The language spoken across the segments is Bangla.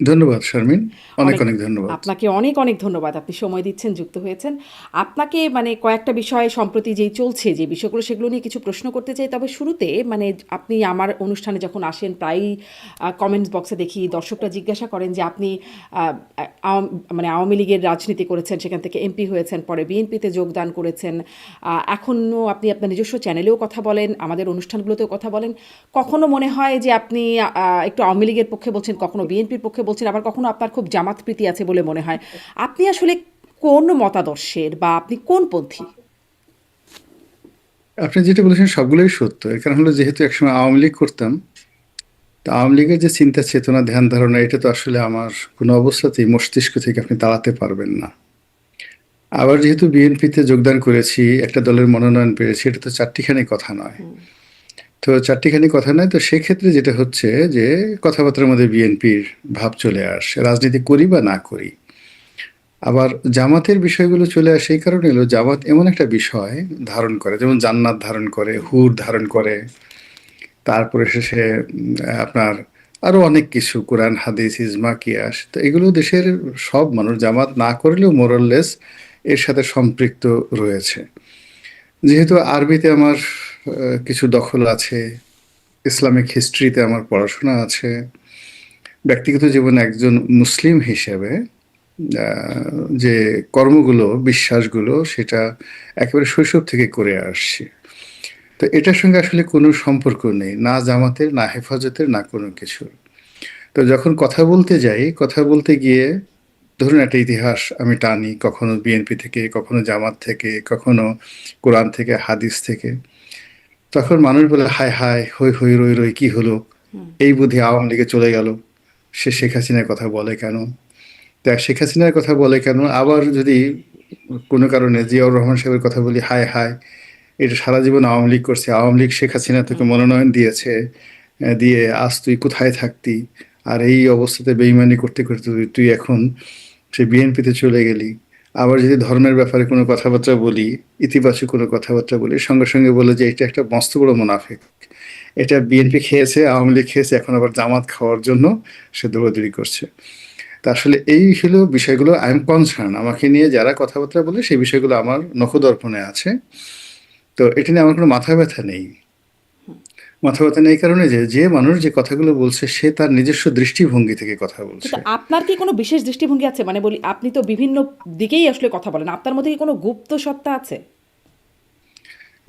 ধন্যবাদ শারমিন। অনেক অনেক অনেক ধন্যবাদ। আপনাকে অনেক অনেক ধন্যবাদ। আপনি সময় দিচ্ছেন, যুক্ত হয়েছেন। আপনাকে মানে কয়েকটা বিষয় সম্প্রতি যেই চলছে যে বিষয়গুলো, সেগুলো নিয়ে কিছু প্রশ্ন করতে চাই। তবে শুরুতে মানে আপনি আমার অনুষ্ঠানে যখন আসেন প্রায়ই কমেন্টস বক্সে দেখি দর্শকরা জিজ্ঞাসা করেন যে আপনি আ আ আওয়াম মানে আওয়ামী লীগের রাজনীতি করেছেন, সেখান থেকে এমপি হয়েছেন, পরে বিএনপিতে যোগদান করেছেন। এখনো আপনি আপনার নিজস্ব চ্যানেলেও কথা বলেন, আমাদের অনুষ্ঠানগুলোতেও কথা বলেন। কখনো মনে হয় যে আপনি একটু আওয়ামী লীগের পক্ষে বলছেন, কখনো বিএনপির পক্ষে বলছেন, আবার কখনো আপনার খুব জামাত প্রীতি আছে বলে মনে হয়। আপনি আসলে কোন মতাদর্শের বা আপনি কোন পন্থী? আপনি যেটা বলেছেন সবগুলোই সত্য। এর কারণ হলো যেহেতু একসময় আওয়ামী লীগ করতাম, তো আওয়ামী লীগের যে চিন্তা চেতনা ধ্যান ধারণা এটা তো আসলে আমার কোনো অবস্থাতেই মস্তিষ্ক থেকে আপনি তাড়াতে পারবেন না। আবার যেহেতু বিএনপিতে যোগদান করেছি, একটা দলের মনোনয়ন পেয়েছি, এটা তো চারটিখানি কথা নয়। তো চারটিখানি কথা নয়, তো সেক্ষেত্রে যেটা হচ্ছে যে কথাবার্তার মধ্যে বিএনপির ভাব চলে আসে, রাজনীতি করি বা না করি। আবার জামাতের বিষয়গুলো চলে আসে এই কারণে হলো জামাত এমন একটা বিষয় ধারণ করে, যেমন জান্নাত ধারণ করে, হুর ধারণ করে, তারপরে শেষে আপনার আরো অনেক কিছু, কোরআন হাদিস ইজমা কিয়াস, তো এগুলো দেশের সব মানুষ জামাত না করলেও মোরাললেস এর সাথে সম্পৃক্ত রয়েছে। যেহেতু আরবিতে আমার কিছু দখল আছে, ইসলামিক হিস্ট্রিতে আমার পড়াশোনা আছে, ব্যক্তিগত জীবনে একজন মুসলিম হিসেবে যে কর্মগুলো, বিশ্বাসগুলো, সেটা একেবারে শৈশব থেকে করে আসছি। তো এটার সঙ্গে আসলে কোনো সম্পর্ক নেই, না জামাতের, না হেফাজতের, না কোনো কিছুর। তো যখন কথা বলতে যাই, কথা বলতে গিয়ে ধরুন একটা ইতিহাস আমি টানি, কখনো বিএনপি থেকে, কখনো জামাত থেকে, কখনো কোরআন থেকে, হাদিস থেকে, তখন মানুষ বলে হায় হায়, হই হই রই রই, কি হলো, এই বুদ্ধি আওয়ামী লীগে চলে গেল, সে শেখ হাসিনার কথা বলে কেন, তা শেখ হাসিনার কথা বলে কেন। আবার যদি কোনো কারণে জিয়াউর রহমান সাহেবের কথা বলি, হায় হায়, এটা সারা জীবন আওয়ামী লীগ করছে, আওয়ামী লীগ শেখ হাসিনা তোকে মনোনয়ন দিয়েছে, দিয়ে আজ তুই কোথায় থাকতি, আর এই অবস্থাতে বেইমানি করতে করতে তুই এখন সে বিএনপিতে চলে গেলি। আবার যদি ধর্মের ব্যাপারে কোনো কথাবার্তা বলি, ইতিবাচক কোনো কথাবার্তা বলি, সঙ্গে সঙ্গে বলে যে এটা একটা মস্ত বড় মুনাফিক, এটা বিএনপি খেয়েছে, আওয়ামী লীগ খেয়েছে, এখন আবার জামাত খাওয়ার জন্য সে দৌড়াদৌড়ি করছে। তা আসলে এই হলো বিষয়গুলো, আই এম কনসার্ন, আমাকে নিয়ে যারা কথাবার্তা বলে সেই বিষয়গুলো আমার নখদর্পণে আছে। তো এটা নিয়ে আমার কোনো মাথা ব্যথা নেই। মাথা ব্যথা নেই এই কারণে যে যে মানুষ যে কথাগুলো বলছে সে তার নিজস্ব দৃষ্টিভঙ্গি থেকে কথা কিন্তু বলছে। আপনার কি কোনো বিশেষ দৃষ্টিভঙ্গি আছে? মানে বলি, আপনি তো বিভিন্ন দিকেই আসলে কথা বলেন। আপনার মধ্যে কি কোনো গুপ্ত সত্তা আছে?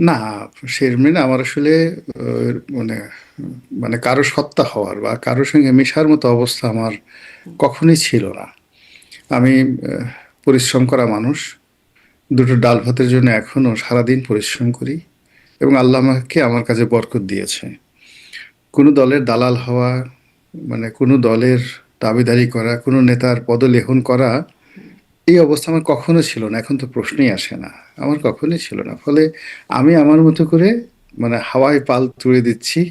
না, শেরমিন, আমার আসলে মানে মানে কারো সত্তা হওয়ার বা কারোর সঙ্গে মেশার মতো অবস্থা আমার কখনোই ছিল না। আমি পরিশ্রম করা মানুষ, দুটো ডাল ভাতের জন্য এখনো সারাদিন পরিশ্রম করি, এবং আল্লাহ আমাকে আমার কাছে বরকত দিয়েছে। কোনো দলের দালাল হওয়া, মানে কোনো দলের দাবিদারি করা, কোনো নেতার পদলেহন করা, এই অবস্থা আমার কখনো ছিল না, এখন তো প্রশ্নই আসে না, আমার কখনোই ছিল না। ফলে আমি আমার মতো করে মানে হাওয়ায় পাল তুলে দিচ্ছি,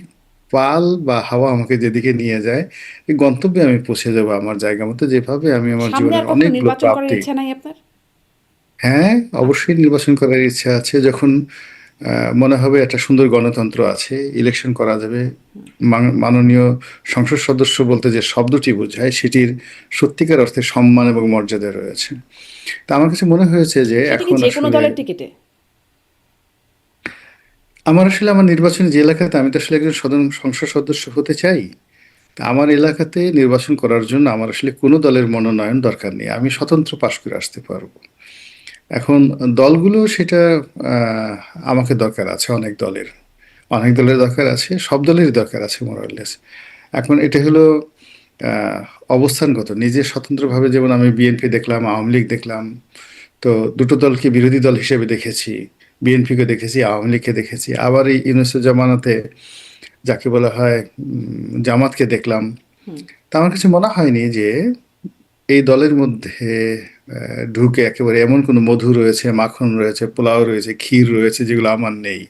পাল বা হাওয়া আমাকে যেদিকে নিয়ে যায় এই গন্তব্যে আমি পৌঁছে যাবো আমার জায়গা মতো, যেভাবে আমি আমার সামনে জীবনের আর কখনো অনেকগুলো নির্বাচন করার প্রাপ্তি। ইচ্ছা নাই আপনার? হ্যাঁ, অবশ্যই নির্বাচন করার ইচ্ছা আছে। যখন মনে হবে একটা সুন্দর গণতন্ত্র আছে, ইলেকশন করা যাবে, মাননীয় সংসদ সদস্য বলতে যে শব্দটি বোঝায় সেটির সত্যিকার অর্থে সম্মান এবং মর্যাদা রয়েছে। তা আমার কাছে মনে হয়েছে যে সেটা কি এখন যে কোনো আসলে দলের টিকিটে? আমার নির্বাচনী যে এলাকাতে, আমি তো আসলে একজন সংসদ সদস্য হতে চাই, তা আমার এলাকাতে নির্বাচন করার জন্য আমার আসলে কোনো দলের মনোনয়ন দরকার নেই, আমি স্বতন্ত্র পাশ করে আসতে পারবো। এখন দলগুলো সেটা আহ, আমাকে দরকার আছে, অনেক দলের দরকার আছে, সব দলেরই দরকার আছে মোরালেস। এখন এটা হলো আহ, অবস্থানগত, নিজে স্বতন্ত্রভাবে, যেমন আমি বিএনপি দেখলাম, আওয়ামী লীগ দেখলাম, তো দুটো দলকে বিরোধী দল হিসেবে দেখেছি, বিএনপিকে দেখেছি, আওয়ামী লীগকে দেখেছি, আবার এই ইউনুসের জামানাতে যাকে বলা হয় জামাতকে দেখলাম। তা আমার কাছে মনে হয়নি যে এই দলের মধ্যে ঢুকে একেবারে এমন কোনো মধু রয়েছে, মাখন রয়েছে, পোলাও রয়েছে, ক্ষীর রয়েছে যেগুলো আমার নেই।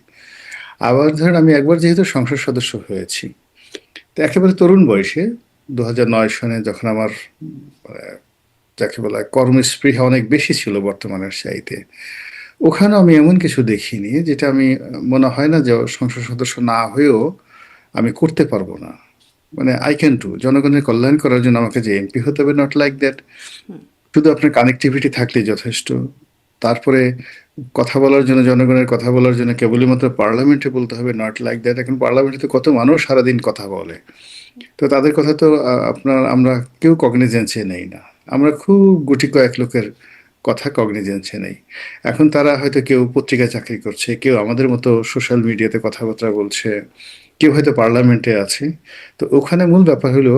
আবার ধরেন আমি একবার যেহেতু সংসদ সদস্য হয়েছি, তো একেবারে তরুণ বয়সে 2009 সনে যখন আমার যাকে বলা হয় কর্মস্পৃহা অনেক বেশি ছিল বর্তমানের চাইতে, ওখানে আমি এমন কিছু দেখিনি যেটা আমি মনে হয় না যে সংসদ সদস্য না হয়েও আমি করতে পারবো না। মানে আই ক্যান ডু, জনগণের কল্যাণ করার জন্য আমাকে যে এমপি হতে হবে, নট লাইক দ্যাট। শুধু আপনার কানেক্টিভিটি থাকলেই যথেষ্ট। তারপরে কথা বলার জন্য, জনগণের কথা বলার জন্য কেবলই মাত্র পার্লামেন্টে বলতে হবে, নট লাইক দ্যাট। এখন পার্লামেন্টে তো কত মানুষ সারাদিন কথা বলে, তো তাদের কথা তো আমরা কেউ কগনিজেন্সে নেই না। আমরা খুব গুটি কয়েক লোকের কথা কগনিজেন্সে নেই। এখন তারা হয়তো কেউ পত্রিকায় চাকরি করছে, কেউ আমাদের মতো সোশ্যাল মিডিয়াতে কথাবার্তা বলছে, কেউ হয়তো পার্লামেন্টে আছে। তো ওখানে মূল ব্যাপার হলো,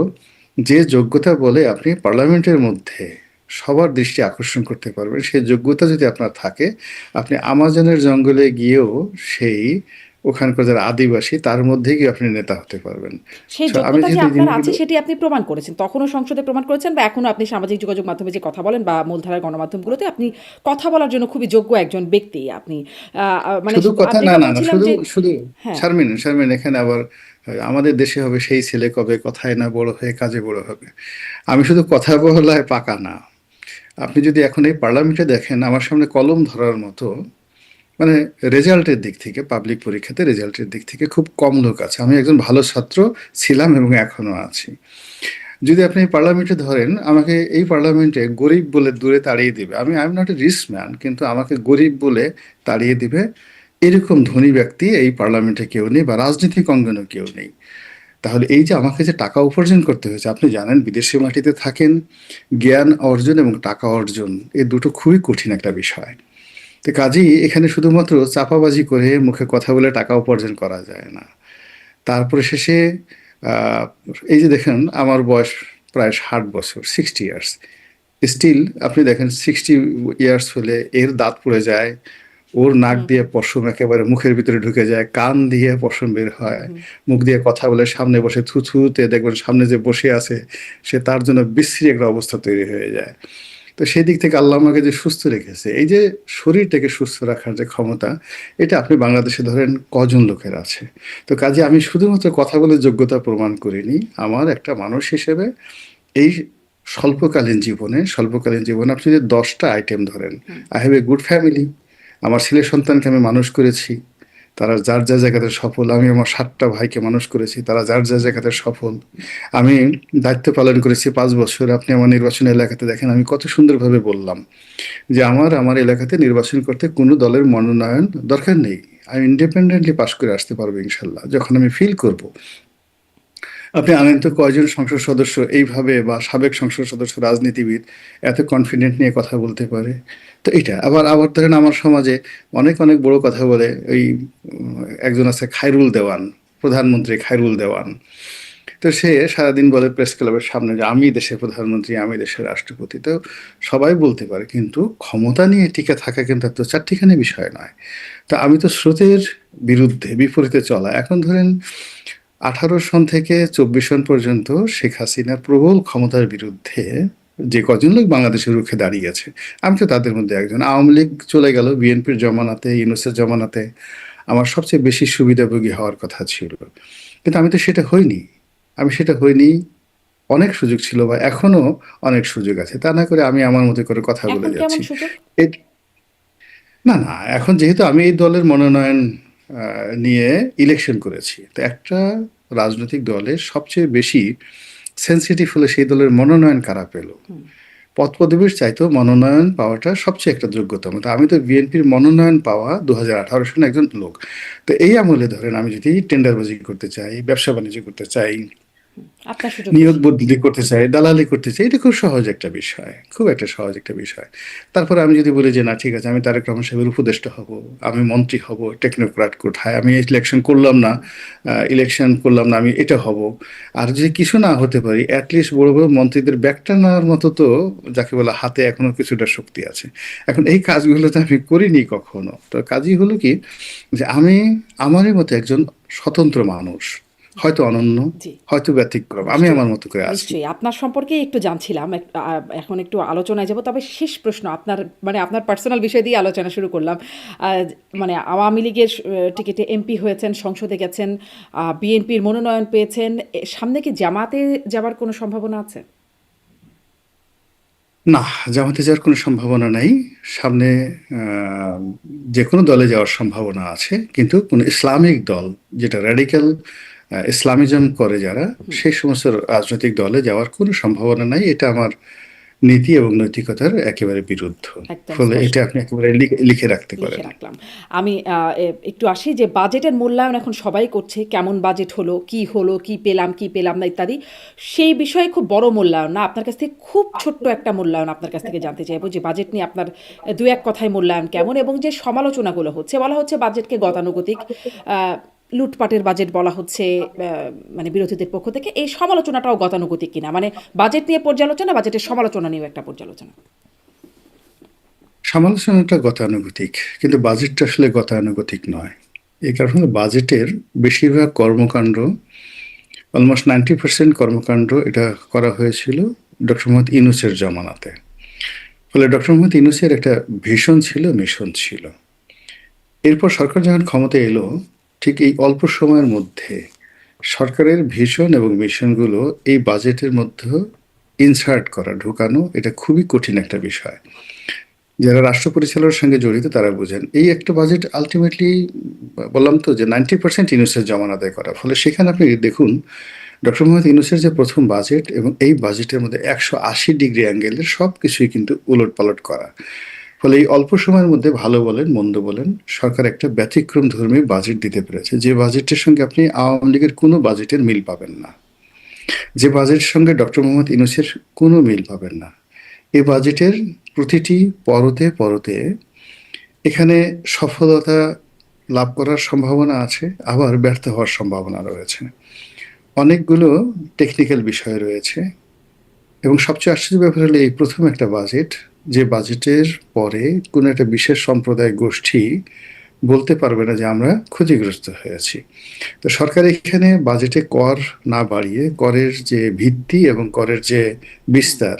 যে যোগ্যতা বলে আপনি পার্লামেন্টের মধ্যে সবার দৃষ্টি আকর্ষণ করতে পারবেন, সেই যোগ্যতা যদি আপনার থাকে, আপনি আমাজনের জঙ্গলে গিয়েও সেই ওখানকার যারা আদিবাসী তার মধ্যে গিয়ে আপনি নেতা হতে পারবেন। সেই আমি যোগ্যতা যে যেহেতু এই আপনার আছে জিনিসগুলো, সেটি আপনি প্রমাণ করেছেন। তখনও সংসদে প্রমাণ করেছেন বা এখনো আপনি সামাজিক যোগাযোগ মাধ্যমে যে কথা বলেন বা মূলধারার গণমাধ্যমগুলোতে আপনি কথা বলার জন্য খুবই যোগ্য একজন ব্যক্তি আপনি। মানে শুধু কথা না, যেটা না, না, বলছিলাম শুধু যে শুধু হ্যাঁ, শারমিন, শারমিন, এখানে আবার আমাদের দেশে হবে সেই ছেলে কবে কথায় না বড় হয়ে কাজে বড় হবে। আমি শুধু কথা বলায় পাকা না। আপনি যদি এখন এই পার্লামেন্টে দেখেন, আমার সামনে কলম ধরার মতো, মানে রেজাল্টের দিক থেকে, পাবলিক পরীক্ষাতে রেজাল্টের দিক থেকে খুব কম লোক আছে। আমি একজন ভালো ছাত্র ছিলাম এবং এখনো আছি। যদি আপনি এই পার্লামেন্টে ধরেন, আমাকে এই পার্লামেন্টে গরিব বলে দূরে তাড়িয়ে দিবে। I am not a rich man, কিন্তু আমাকে গরিব বলে তাড়িয়ে দিবে এরকম ধনী ব্যক্তি এই পার্লামেন্টে কেউ নেই, বা রাজনৈতিক অঙ্গনেও কেউ নেই। তাহলে এই যে আমাকে যে টাকা উপার্জন করতে হয়েছে, আপনি জানেন বিদেশি মাটিতে থাকেন, জ্ঞান অর্জন এবং টাকা অর্জন এই দুটো খুবই কঠিন একটা বিষয়। তো কাজেই এখানে শুধুমাত্র চাপাবাজি করে মুখে কথা বলে টাকা উপার্জন করা যায় না। তারপরে শেষে আহ, এই যে দেখেন আমার বয়স প্রায় 60 বছর, 60 ইয়ার্স। স্টিল আপনি দেখেন 60 ইয়ার্স হলে এর দাঁত পড়ে যায়, ওর নাক দিয়ে পশম একেবারে মুখের ভিতরে ঢুকে যায়, কান দিয়ে পশম বের হয়, মুখ দিয়ে কথা বলে, সামনে বসে থুথুতে দেখবেন সামনে যে বসে আছে সে, তার জন্য বিশ্রী একটা অবস্থা তৈরি হয়ে যায়। তো সেই দিক থেকে আল্লাহ আমাকে যে সুস্থ রেখেছে, এই যে শরীরটাকে সুস্থ রাখার যে ক্ষমতা, এটা আপনি বাংলাদেশে ধরেন কজন লোকের আছে? তো কাজে আমি শুধুমাত্র কথা বলে যোগ্যতা প্রমাণ করিনি, আমার একটা মানুষ হিসেবে এই স্বল্পকালীন জীবনে আপনি যদি 10টা আইটেম ধরেন, I have a good family. আমার ছেলে সন্তানকে আমি মানুষ করেছি, তারা যার যা জায়গাতে সফল। আমি আমার 7টা ভাইকে মানুষ করেছি, তারা যার যা জায়গাতে সফল। আমি দায়িত্ব পালন করেছি 5 বছর। আপনি আমার নির্বাচনী এলাকাতে দেখেন আমি কত সুন্দরভাবে বললাম যে আমার এলাকাতে নির্বাচন করতে কোনো দলের মনোনয়ন দরকার নেই, আমি ইন্ডিপেন্ডেন্টলি পাশ করে আসতে পারবো ইনশাল্লাহ, যখন আমি ফিল করব। আপনি আনেন তো কয়জন সংসদ সদস্য এইভাবে, বা সাবেক সংসদ সদস্য, রাজনীতিবিদ এত কনফিডেন্ট নিয়ে কথা বলতে পারে? তো এটা আবার আবার ধরেন আমার সমাজে অনেক অনেক বড় কথা বলে ওই একজন আছে খায়রুল দেওয়ান, প্রধানমন্ত্রী খায়রুল দেওয়ান। তো সে সারাদিন বলে প্রেস ক্লাবের সামনে যে আমি দেশের প্রধানমন্ত্রী, আমি দেশের রাষ্ট্রপতি। তো সবাই বলতে পারে, কিন্তু ক্ষমতা নিয়ে টিকে থাকা কিন্তু এত চারটিখানি বিষয় নয়। তো আমি তো স্রোতের বিরুদ্ধে, বিপরীতে চলা। এখন ধরেন 18 সন থেকে 24 সন পর্যন্ত শেখ হাসিনা প্রবল ক্ষমতার বিরুদ্ধে যে কজন লোক বাংলাদেশের রুখে দাঁড়িয়েছে, আমি তো তাদের মধ্যে একজন। আওয়ামী লীগ চলে গেল, বিএনপির জমানাতে, ইউনূসের জমানাতে আমার সবচেয়ে বেশি সুবিধাভোগী হওয়ার কথা ছিল, কিন্তু আমি তো সেটা হইনি। আমি সেটা হইনি। অনেক সুযোগ ছিল, বা এখনো অনেক সুযোগ আছে, তা না করে আমি আমার মতো করে কথা বলে এখন কেমন যাচ্ছি। সুযোগ? এ- না, না, এখন যেহেতু আমি এই দলের মনোনয়ন নিয়ে ইলেকশন করেছি, তো একটা রাজনৈতিক দলের সবচেয়ে বেশি সেন্সিটিভ হলে সেই দলের মনোনয়ন কারা পেল। পদ পদবীর চাইতেও মনোনয়ন পাওয়াটা সবচেয়ে একটা যোগ্যতম। তো আমি তো বিএনপির মনোনয়ন পাওয়া 2018 সনে একজন লোক। তো এই আমলে ধরেন আমি যদি টেন্ডারবাজি করতে চাই, ব্যবসা বাণিজ্য করতে চাই, আপনার সুযোগ নিয়োগ বেশি। বদলি করতে চাই, দালালি করতে চাই, এটা খুব সহজ একটা বিষয়, খুব একটা সহজ একটা বিষয়। তারপরে আমি যদি বলি যে না ঠিক আছে, আমি তারেক রহমান সাহেবের উপদেষ্টা হব, আমি মন্ত্রী হব, টেকনোক্র্যাট কোঠায়, আমি ইলেকশন করলাম না, আমি এটা হব। আর যদি কিছু না হতে পারি, অ্যাটলিস্ট বড় বড় মন্ত্রীদের ব্যাগটা নেওয়ার মতো তো, যাকে বলে হাতে এখনো কিছুটা শক্তি আছে। এখন এই কাজগুলো তো আমি করিনি কখনো। তো কাজই হলো কি, যে আমি আমারই মতো একজন স্বতন্ত্র মানুষ, হয়তো অনন্য, জি, হয়তো ব্যতিক্রম, আমি নিশ্চয়ই, আমার মতো করে আছি। নিশ্চয়ই। আপনার সম্পর্কেই একটু জানছিলাম। এখন একটু আলোচনায় যাব। তবে শেষ প্রশ্ন আপনার, মানে আপনার পার্সোনাল বিষয় দিয়ে আলোচনা শুরু করলাম। আ মানে আওয়ামী লীগের টিকেটে এমপি হয়েছেন, সংসদে গেছেন, বিএনপির মনোনয়ন পেয়েছেন। সামনে কি জামাতে যাবার কোনো সম্ভাবনা আছে? না, জামাতে যাওয়ার কোনো সম্ভাবনা নাই। সামনে আহ, যে কোনো দলে যাওয়ার সম্ভাবনা আছে, কিন্তু কোনো ইসলামিক দল, যেটা র্যাডিক্যাল ইসলামিজম করে যারা, সেই সমস্ত রাজনৈতিক দলে যাওয়ার কোনো সম্ভাবনা নাই। এটা আমার নীতি এবং নৈতিকতার একেবারে বিরুদ্ধ। একদম ফলে স্পষ্ট। এটা আপনি একেবারে লিখে রাখতে লিখে পারেন। রাখলাম। আমি একটু আসি যে বাজেটের মূল্যায়ন এখন সবাই করছে। কেমন বাজেট হলো, কি পেলাম, কি পেলাম না ইত্যাদি। সেই বিষয়ে খুব বড় মূল্যায়ন না। আপনার কাছ থেকে খুব ছোট্ট একটা মূল্যায়ন আপনার কাছ থেকে জানতে চাইবো যে বাজেট নিয়ে আপনার ২-১ কথায় মূল্যায়ন কেমন? এবং যে সমালোচনাগুলো হচ্ছে, বলা হচ্ছে বাজেটকে গতানুগতিক, আ লুটপাটের বাজেট বলা হচ্ছে মানে বিরোধীদের পক্ষ থেকে। এই সমালোচনাটাও গতানুগতিক কিনা? মানে বাজেট নিয়ে পর্যালোচনা, বাজেটের সমালোচনা নিয়েও একটা পর্যালোচনা। সমালোচনাটা গতানুগতিক, কিন্তু বাজেটটা আসলে গতানুগতিক নয়। এই কারণে বাজেটের বেশিরভাগ কর্মকাণ্ড, অলমোস্ট 90% কর্মকাণ্ড এটা করা হয়েছিল ডক্টর মোহাম্মদ ইউনূসের জমানাতে। ফলে ডক্টর মোহাম্মদ ইউনূসের একটা ভিশন ছিল, মিশন ছিল। এরপর সরকার যখন ক্ষমতায় এলো, ঠিক এই অল্প সময়ের মধ্যে সরকারের ভিশন এবং মিশনগুলো এই বাজেটের মধ্যে ইনসার্ট করা, ঢোকানো, এটা খুবই কঠিন একটা বিষয়। যারা রাষ্ট্র পরিচালনার সঙ্গে জড়িত তারা বোঝেন। এই একটা বাজেট আলটিমেটলি, বললাম তো যে 90% ইউনূসের জমান আদায় করা। ফলে সেখানে আপনি দেখুন ডক্টর মোহাম্মদ ইউনূসের যে প্রথম বাজেট এবং এই বাজেটের মধ্যে 180 ডিগ্রি অ্যাঙ্গেলের সব কিছুই কিন্তু উলটপালট করা। ফলে এই অল্প সময়ের মধ্যে ভালো বলেন মন্দ বলেন, সরকার একটা ব্যতিক্রম ধর্মী বাজেট দিতে পেরেছে, যে বাজেটের সঙ্গে আপনি আওয়ামী লীগের কোনো বাজেটের মিল পাবেন না, যে বাজেটের সঙ্গে ডক্টর মোহাম্মদ ইউনূসের কোনো মিল পাবেন না। এই বাজেটের প্রতিটি পরতে পরতে এখানে সফলতা লাভ করার সম্ভাবনা আছে, আবার ব্যর্থ হওয়ার সম্ভাবনা রয়েছে। অনেকগুলো টেকনিক্যাল বিষয় রয়েছে এবং সবচেয়ে আশ্চর্য ব্যাপার হলো এই প্রথম একটা বাজেট, যে বাজেটের পরে কোনো একটা বিশেষ সম্প্রদায় গোষ্ঠী বলতে পারবে না যে আমরা ক্ষতিগ্রস্ত হয়েছি। তো সরকার এখানে বাজেটে কর না বাড়িয়ে করের যে ভিত্তি এবং করের যে বিস্তার,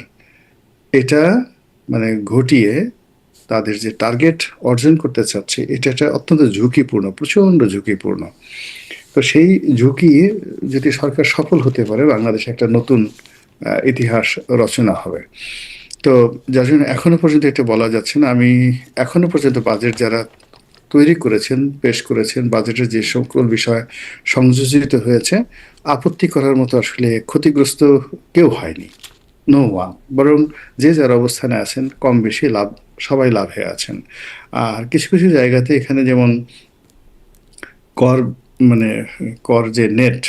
এটা মানে ঘটিয়ে তাদের যে টার্গেট অর্জন করতে চাচ্ছে, এটা একটা অত্যন্ত ঝুঁকিপূর্ণ, প্রচণ্ড ঝুঁকিপূর্ণ। তো সেই ঝুঁকি যদি সরকার সফল হতে পারে, বাংলাদেশে একটা নতুন ইতিহাস রচনা হবে। তো যার জন্য এখনো পর্যন্ত এটা বলা যাচ্ছে না। আমি এখনো পর্যন্ত বাজেট যারা তৈরি করেছেন, পেশ করেছেন, বাজেটের যে সকল বিষয় সংযোজিত হয়েছে, আপত্তি করার মতো আসলে ক্ষতিগ্রস্ত কেউ হয়নি, নো ওয়ান। বরং যে যার অবস্থানে আছেন কম বেশি লাভ, সবাই লাভে আছেন। আর কিছু কিছু জায়গাতে এখানে যেমন কর, মানে কর যে নেট,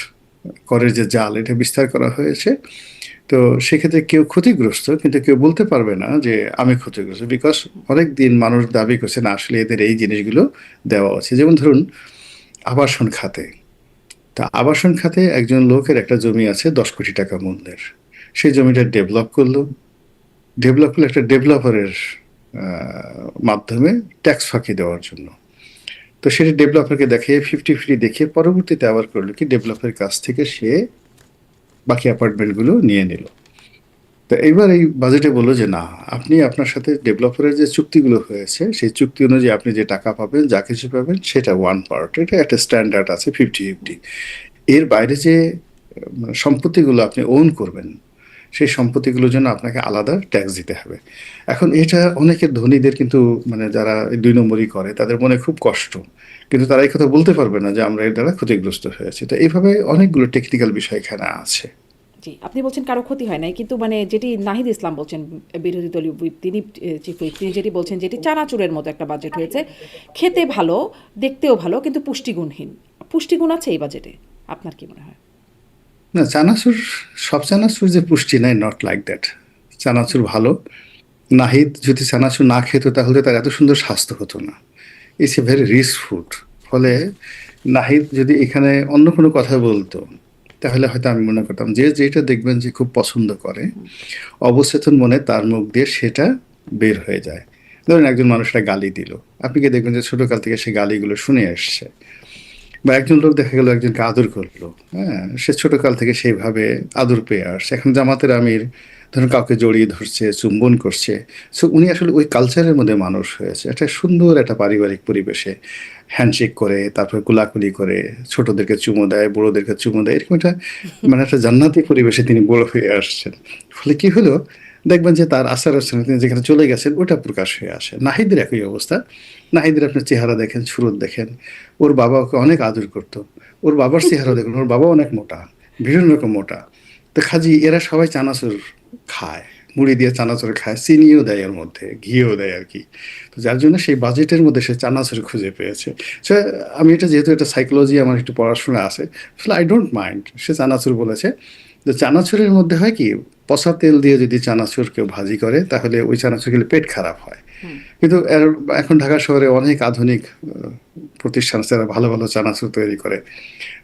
করের যে জাল, এটা বিস্তার করা হয়েছে। তো সেক্ষেত্রে কেউ ক্ষতিগ্রস্ত, কিন্তু কেউ বলতে পারবে না যে আমি ক্ষতিগ্রস্ত, বিকজ অনেক দিন মানুষ দাবি করছে না আসলে এদের এই জিনিসগুলো দেওয়া আছে। যেমন ধরুন আবাসন খাতে, তা আবাসন খাতে একজন লোকের একটা জমি আছে 10 কোটি টাকা মূল্যের, সেই জমিটা ডেভেলপ করলো, ডেভেলপ করলে একটা ডেভেলপারের মাধ্যমে ট্যাক্স ফাঁকি দেওয়ার জন্য। তো সেটা ডেভেলপারকে দেখিয়ে 50-50 দেখিয়ে পরবর্তীতে আবার করলো কি, ডেভেলপারের কাছ থেকে সে বাকি অ্যাপার্টমেন্টগুলো নিয়ে নিল। তো এইবার এই বাজেটে বললো যে না, আপনি আপনার সাথে ডেভেলপারের যে চুক্তিগুলো হয়েছে সেই চুক্তি অনুযায়ী আপনি যে টাকা পাবেন, যা কিছু পাবেন, সেটা ওয়ান পার্ট, এটা একটা স্ট্যান্ডার্ড আছে 50-50। এর বাইরে যে সম্পত্তিগুলো আপনি ওন করবেন, সেই সম্পত্তিগুলোর জন্য আপনাকে আলাদা ট্যাক্স দিতে হবে। এখন এটা অনেকের ধনীদের কিন্তু, মানে যারা 2 নম্বরই করে, তাদের মনে খুব কষ্ট, কিন্তু তারা এই কথা বলতে পারবে না যে আমরা এর দ্বারা ক্ষতিগ্রস্ত হয়েছি। তো এইভাবে অনেকগুলো টেকনিক্যাল বিষয় এখানে আছে। জি, আপনি বলছেন কারো ক্ষতি হয় নাই। কিন্তু মানে যেটি নাহিদ ইসলাম বলছেন, বিরোধী দলীয় হুইপ, তিনি চিফ হুইপ, তিনি যেটি বলছেন যেটি চানাচুরের মতো একটা বাজেট হয়েছে। খেতে ভালো, দেখতেও ভালো, কিন্তু পুষ্টিগুণহীন। পুষ্টিগুণ আছে এই বাজেটে? আপনার কি মনে হয়? না, চানাচুর, সব চানাচুর যে পুষ্টি নাই, নট লাইক দ্যাট। চানাচুর ভালো। নাহিদ যদি চানাচুর না খেত তাহলে তার এত সুন্দর স্বাস্থ্য হতো না। It's a very rich food. ফলে নাহিদ যদি এখানে অন্য কোনো কথা বলতো, তাহলে হয়তো আমি মনে করতাম যে যেটা দেখবেন যে খুব পছন্দ করে, অবচেতন মনে তার মুখ দিয়ে সেটা বের হয়ে যায়। ধরুন একজন মানুষটা গালি দিল, আপনি কি দেখবেন যে ছোটকাল থেকে সে গালিগুলো শুনে আসছে। বা একজন লোক দেখা গেল একজনকে আদর করলো, হ্যাঁ, সে ছোটকাল থেকে সেইভাবে আদর পেয়ে আসছে। এখন জামাতের আমির ধরুন কাউকে জড়িয়ে ধরছে, চুম্বন করছে, সো উনি আসলে ওই কালচারের মধ্যে মানুষ হয়েছে। একটা সুন্দর একটা পারিবারিক পরিবেশে হ্যান্ডশেক করে, তারপর কোলাকুলি করে, ছোটদেরকে চুমো দেয়, বড়োদেরকে চুমো দেয়, এরকম একটা মানে একটা জান্নাতি পরিবেশে তিনি বড় হয়ে আসছেন। ফলে কি হলো দেখবেন যে তার আচার আচরণ তিনি যেখানে চলে গেছেন ওটা প্রকাশ হয়ে আসে। নাহিদের একই অবস্থা। নাহিদের আপনি চেহারা দেখেন, সুরত দেখেন, ওর বাবা ওকে অনেক আদর করত। ওর বাবার চেহারা দেখুন, ওর বাবা অনেক মোটা, ভীষণ রকম মোটা। তো কাজী এরা সবাই চানাচুর খায়, মুড়ি দিয়ে চানাচুর খায়, চিনিও দেয় এর মধ্যে, ঘিও দেয় আর কি। তো যার জন্য সেই বাজেটের মধ্যে সে চানাচুর খুঁজে পেয়েছে। সে, আমি এটা যেহেতু এটা সাইকোলজি আমার একটু পড়াশোনা আছে, আসলে আই ডোন্ট মাইন্ড সে চানাচুর বলেছে। তো চানাচুরের মধ্যে হয় কি, পচা তেল দিয়ে যদি চানাচুর কেউ ভাজি করে তাহলে ওই চানাচুর খেলে পেট খারাপ হয়। হুম। কিন্তু এখন ঢাকা শহরে অনেক আধুনিক প্রতিষ্ঠান আছে যারা ভালো ভালো চানাচুর তৈরি করে।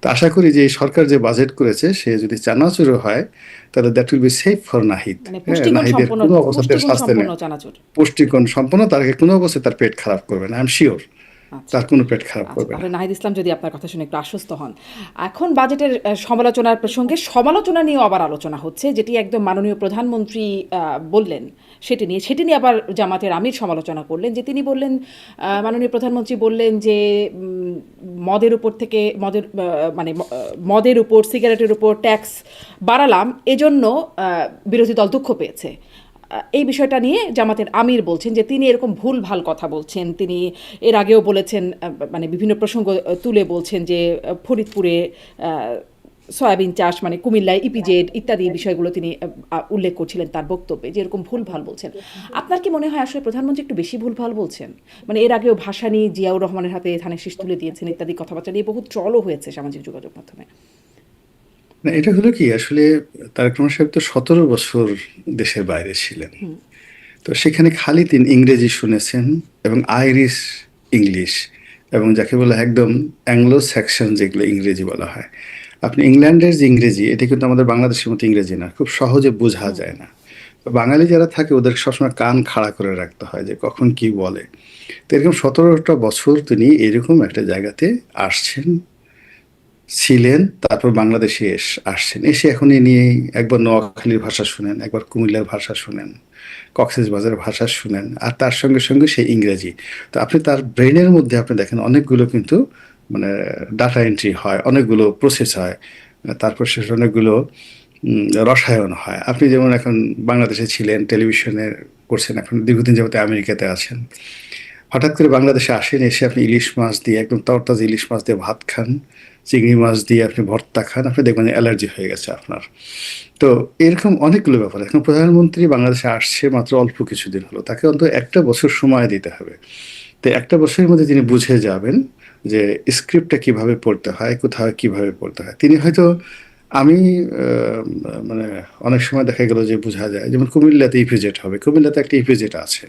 তো আশা করি যে এই সরকার যে বাজেট করেছে সে যদি চানাচুরও হয় তাহলে that will be safe for Nahid. মানে হ্যাঁ, পুষ্টিগুণ নাহিদের সম্পন্ন, কোনো অবস্থাতে পুষ্টিগুণ স্বাস্থ্য সম্পন্ন নেই, চানাচুর। পুষ্টিগুণ সম্পন্ন, তার কোনো অবস্থায় তার পেট খারাপ করবে না, আই এম শিওর আচ্ছা। তার কোনো পেট খারাপ আচ্ছা, করবে না। তাহলে নাহিদ ইসলাম যদি আপনার কথা শুনে একটু আশ্বস্ত হন। এখন বাজেটের সমালোচনার প্রসঙ্গে সমালোচনা নিয়েও আবার আলোচনা হচ্ছে, যেটি একদম মাননীয় প্রধানমন্ত্রী বললেন সেটি নিয়ে আবার জামাতের আমির সমালোচনা করলেন, যে তিনি বললেন, মাননীয় প্রধানমন্ত্রী বললেন যে মদের উপর থেকে মদের উপর, সিগারেটের উপর ট্যাক্স বাড়ালাম, এজন্য বিরোধী দল দুঃখ পেয়েছে। এই বিষয়টা নিয়ে জামাতের আমির বলছেন যে তিনি এরকম ভুলভাল কথা বলছেন। তিনি এর আগেও বলেছেন, মানে বিভিন্ন প্রসঙ্গ তুলে বলছেন যে ফরিদপুরে সয়াবিন চাষ, মানে কুমিল্লায় ইপিজেড ইত্যাদি বিষয়গুলো তিনি উল্লেখ করছিলেন তার বক্তব্যে, যে এরকম ভুলভাল বলছেন। আপনার কি মনে হয় আসলে প্রধানমন্ত্রী একটু বেশি ভুলভাল বলছেন? মানে এর আগেও ভাসানী জিয়াউর রহমানের হাতে ধানের শীষ তুলে দিয়েছেন ইত্যাদি কথাবার্তা নিয়ে বহু ট্রলও হয়েছে সামাজিক যোগাযোগ মাধ্যমে। না, এটা হলো কি আসলে, তারেক রহমান সাহেব তো 17 বছর দেশের বাইরে ছিলেন। তো সেখানে খালি তিনি ইংরেজি শুনেছেন এবং আইরিশ ইংলিশ, এবং যাকে বলে একদম অ্যাংলো স্যাকশন যেগুলো ইংরেজি বলা হয়। আপনি ইংল্যান্ডের যে ইংরেজি, এটা কিন্তু আমাদের বাংলাদেশের মতো ইংরেজি না, খুব সহজে বোঝা যায় না। তো বাঙালি যারা থাকে ওদের সবসময় কান খাড়া করে রাখতে হয় যে কখন কি বলে। তো এরকম 17টা বছর তিনি এরকম একটা জায়গাতে আসছেন, ছিলেন, তারপর বাংলাদেশে আসছেন, এসে এখন এ নিয়ে একবার নোয়াখালীর ভাষা শুনেন, একবার কুমিল্লার ভাষা শুনেন, কক্সবাজারের ভাষা শুনেন, আর তার সঙ্গে সঙ্গে সেই ইংরেজি। তো আপনি তার ব্রেনের মধ্যে আপনি দেখেন অনেকগুলো কিন্তু মানে ডাটা এন্ট্রি হয়, অনেকগুলো প্রসেস হয়, তারপর শেষ অনেকগুলো রসায়ন হয়। আপনি যেমন এখন বাংলাদেশে ছিলেন, টেলিভিশনে করছেন, এখন দীর্ঘদিন যাবতে আমেরিকাতে আছেন, হঠাৎ করে বাংলাদেশে আসেন, এসে আপনি ইলিশ মাছ দিয়ে, একদম তরতাজা ইলিশ মাছ দিয়ে ভাত খান, চিংড়ি মাছ দিয়ে আপনি ভর্তা খান, আপনি দেখবেন অ্যালার্জি হয়ে গেছে আপনার। তো এরকম অনেকগুলো ব্যাপার। এখন প্রধানমন্ত্রী বাংলাদেশে আসছে মাত্র অল্প কিছুদিন হলো, তাকে অন্তত একটা বছর সময় দিতে হবে। তো একটা বছরের মধ্যে তিনি বুঝে যাবেন যে স্ক্রিপ্টটা কিভাবে পড়তে হয়, কোথায় কিভাবে পড়তে হয়। তিনি হয়তো, আমি মানে অনেক সময় দেখা গেল যে বোঝা যায়, যেমন কুমিল্লাতে ইপিজেড হবে, কুমিল্লাতে একটা ইপিজেড আছে।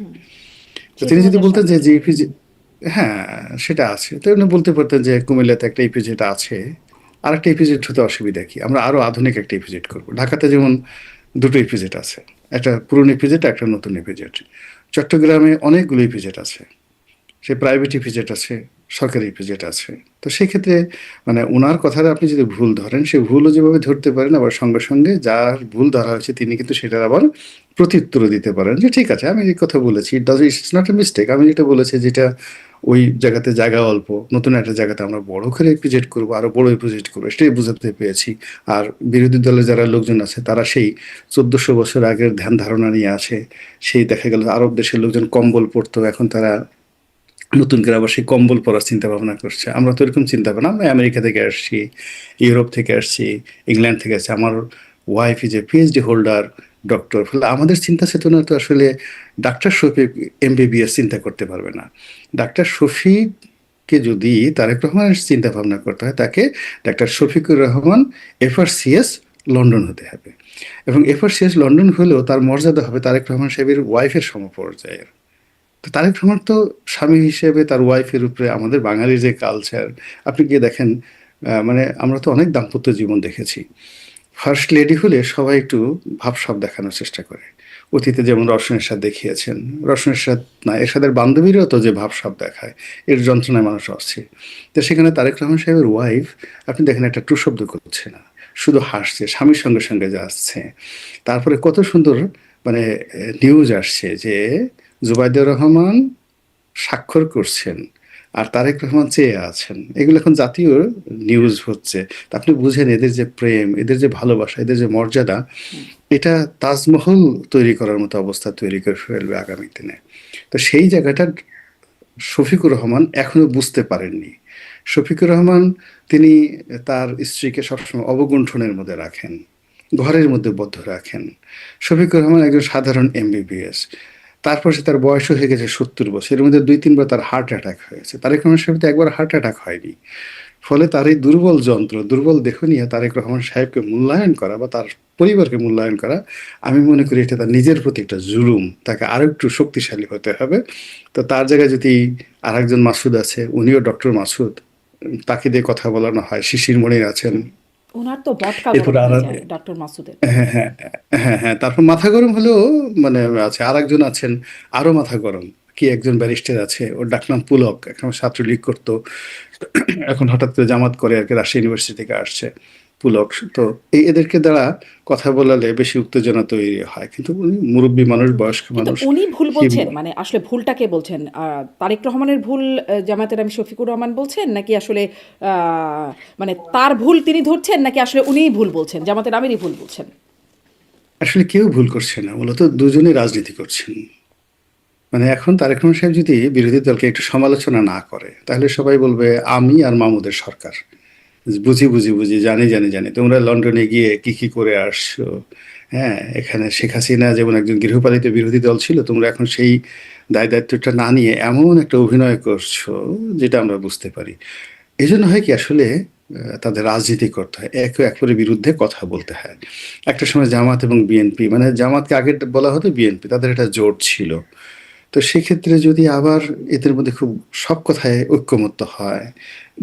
তো সেই তিনি যদি বলতেন 2007 যে থেকে। যে ইপিজেড, হ্যাঁ সেটা আছে, তো উনি বলতে পারতেন যে কুমিল্লাতে একটা ইপিজেড আছে, আর একটা ইপিজেড হতে অসুবিধা কি, আমরা আরো আধুনিক একটা ইপিজেড করবো। ঢাকাতে যেমন দুটো ইপিজেড আছে, একটা পুরনো ইপিজেড, একটা নতুন ইপিজেড। চট্টগ্রামে অনেকগুলো ইপিজেড আছে, সে প্রাইভেট ইপিজেড আছে, সরকারি ইপিজেড আছে। তো সেক্ষেত্রে মানে ওনার কথাটা আপনি যদি ভুল ধরেন, সে ভুলও যেভাবে ধরতে পারেন, আবার সঙ্গে সঙ্গে যার ভুল ধরা হয়েছে তিনি কিন্তু সেটার আবার প্রত্যুত্তর দিতে পারেন যে ঠিক আছে আমি এই কথা বলেছি, ইটস নট এ মিস্টেক, আমি যেটা বলেছি যেটা ওই জায়গাতে জায়গা অল্প, নতুন একটা জায়গাতে আমরা বড় করে ইপিজেড করবো, আরো বড় ইপিজেড করবো, সেটাই বুঝাতে পেরেছি। আর বিরোধী দলের যারা লোকজন আছে তারা সেই 1400 বছর আগের ধ্যান ধারণা নিয়ে আসে। সেই দেখা গেল আরব দেশের লোকজন কম্বল পরতো, এখন তারা নতুন করে আবার সেই কম্বল পরার চিন্তা ভাবনা করছে। আমরা তো এরকম চিন্তা ভাবনা, আমি আমেরিকা থেকে আসছি, ইউরোপ থেকে আসছি, ইংল্যান্ড থেকে আসছি, আমার wife is a PhD holder, doctor. ফলে আমাদের চিন্তা চেতনা তো আসলে ডাক্তার শফিক এমবিবিএস চিন্তা করতে পারবে না। ডাক্তার শফিককে যদি তারেক রহমানের চিন্তা ভাবনা করতে হয়, তাকে doctor Shafiqur Rahman FRCS London হতে হবে, এবং এফআরসিএস লন্ডন হলেও তার মর্যাদা হবে তারেক রহমান সাহেবের ওয়াইফের সমপর্যায়ের। তো তারেক রহমান তো স্বামী হিসেবে তার ওয়াইফের উপরে, আমাদের বাঙালির যে কালচার, আপনি গিয়ে দেখেন, মানে আমরা তো অনেক দাম্পত্য জীবন দেখেছি। ফার্স্ট লেডি হলে সবাই একটু ভাবসাব দেখানোর চেষ্টা করে। অতীতে যেমন রওশন এরশাদ দেখিয়েছেন, রওশন এরশাদ না, এরশাদের বান্ধবীরাও তো যে ভাবসাব দেখায়, এর যন্ত্রণায় মানুষ আসছে। তো সেখানে তারেক রহমান সাহেবের ওয়াইফ, আপনি দেখেন একটা টু শব্দ করছে না, শুধু হাসছে, স্বামীর সঙ্গে সঙ্গে যাচ্ছে। তারপরে কত সুন্দর মানে নিউজ আসছে যে জুবাইদুর রহমান স্বাক্ষর করছেন আর তারেক রহমান চেয়ে আছেন। এগুলো এখন জাতীয় নিউজ হচ্ছে। তা আপনি বুঝেন এদের যে প্রেম, এদের যে ভালোবাসা, এদের যে মর্যাদা, এটা তাজমহল তৈরি করার মতো অবস্থা তৈরি করে ফেলবে আগামী দিনে। তো সেই জায়গাটা শফিকুর রহমান এখনো বুঝতে পারেননি। শফিকুর রহমান তিনি তার স্ত্রীকে সবসময় অবগুণ্ঠনের মধ্যে রাখেন, ঘরের মধ্যে বদ্ধ রাখেন। শফিকুর রহমান একজন সাধারণ এমবিবিএস। তারপর সে তার বয়স হয়ে গেছে 70 বছর, এর মধ্যে 2-3 বার তার হার্ট অ্যাটাক হয়েছে। তারেক রহমান সাহেব তো একবার হার্ট অ্যাটাক হয়নি। ফলে তার এই দুর্বল যন্ত্র, দুর্বল দেহ নিয়ে তারেক রহমান সাহেবকে মূল্যায়ন করা বা তার পরিবারকে মূল্যায়ন করা, আমি মনে করি এটা তার নিজের প্রতি একটা জুলুম। তাকে আরো একটু শক্তিশালী হতে হবে। তো তার জায়গায় যদি আরেকজন মাসুদ আছে, উনিও ডক্টর মাসুদ, তাকে দিয়ে কথা বলানো হয়। শিশির মনির আছেন। ওনার তো বটকা এরপর গরম আর হয়ে যায় ডক্টর মাসুদের। হ্যাঁ, হ্যাঁ, হ্যাঁ, হ্যাঁ। তারপর মাথা গরম হলেও মানে আছে আরেকজন আছেন আরো মাথা গরম। কি একজন ব্যারিস্টার আছে, ওর ডাকনাম পুলক, এখন ছাত্রলীগ করতো, এখন হঠাৎ করে জামাত করে আর কি, রাজশাহী ইউনিভার্সিটি থেকে আসছে পুলক। তো এদেরকে দ্বারা কথা বলালে বেশি উত্তেজনা তৈরি হয়, কিন্তু উনি মুরব্বী মানুষ, বয়স্ক কিন্তু মানুষ। উনি ভুল কি বলছেন, মানে আসলে ভুলটা কে বলছেন? তারেক রহমানের ভুল, জামায়াতের আমি শফিকুর রহমান বলছেন, নাকি আসলে মানে তার ভুল তিনি ধরছেন, নাকি আসলে উনিই ভুল বলছেন, জামাতের আমিরই ভুল বলছেন? আসলে কেউ ভুল করছে না, মূলত দুজনেই রাজনীতি করছেন। মানে এখন তারেক রহমান সাহেব যদি বিরোধী দলকে একটু সমালোচনা না করে, তাহলে সবাই বলবে আমি আর মামুদের সরকার। বুঝি বুঝি বুঝি, জানি জানি জানি, তোমরা লন্ডনে গিয়ে কি কি করে আসছো। হ্যাঁ, এখানে শেখ হাসিনা যেমন একজন গৃহপালিত বিরোধী দল ছিল, তোমরা এখন সেই দায় দায়িত্বটা না নিয়ে এমন একটা অভিনয় করছো, যেটা আমরা বুঝতে পারি। এই জন্য হয় কি আসলে তাদের রাজনীতি করতে হয়, একে অপরের বিরুদ্ধে কথা বলতে হয়। একটা সময় জামাত এবং বিএনপি, মানে জামাতকে আগে বলা হতো বিএনপি, তাদের একটা জোট ছিল। তো সেক্ষেত্রে যদি আবার এদের মধ্যে খুব সব কথায় ঐক্যমত্য হয়,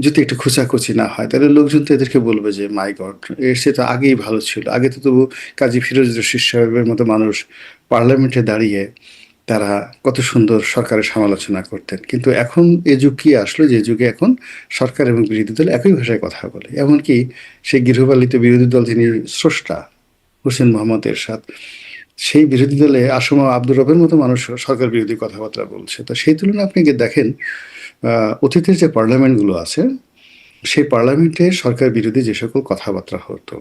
যদি একটু খোঁচাখুচি না হয়, তাহলে লোকজন তো এদেরকে বলবে যে মাই গড, এর সে তো আগেই ভালো ছিল। আগে তো তবু কাজী ফিরোজ রশিদ সাহেবের মতো মানুষ পার্লামেন্টে দাঁড়িয়ে তারা কত সুন্দর সরকারের সমালোচনা করতেন। কিন্তু এখন এই যুগ কি আসলো, যে যুগে এখন সরকার এবং বিরোধী দল একই ভাষায় কথা বলে। এমনকি সেই গৃহপালিত বিরোধী দল যিনি স্রষ্টা, হোসেন মোহাম্মদ এরশাদ, সেই বিরোধী দলে আসমা আব্দুর রবের মতো মানুষ সরকার বিরোধী কথাবার্তা বলছে। তো সেই তুলনায় আপনি গিয়ে দেখেন অতীতের যে পার্লামেন্টগুলো আছে, সেই পার্লামেন্টে সরকার বিরোধী যে সকল কথাবার্তা হতো,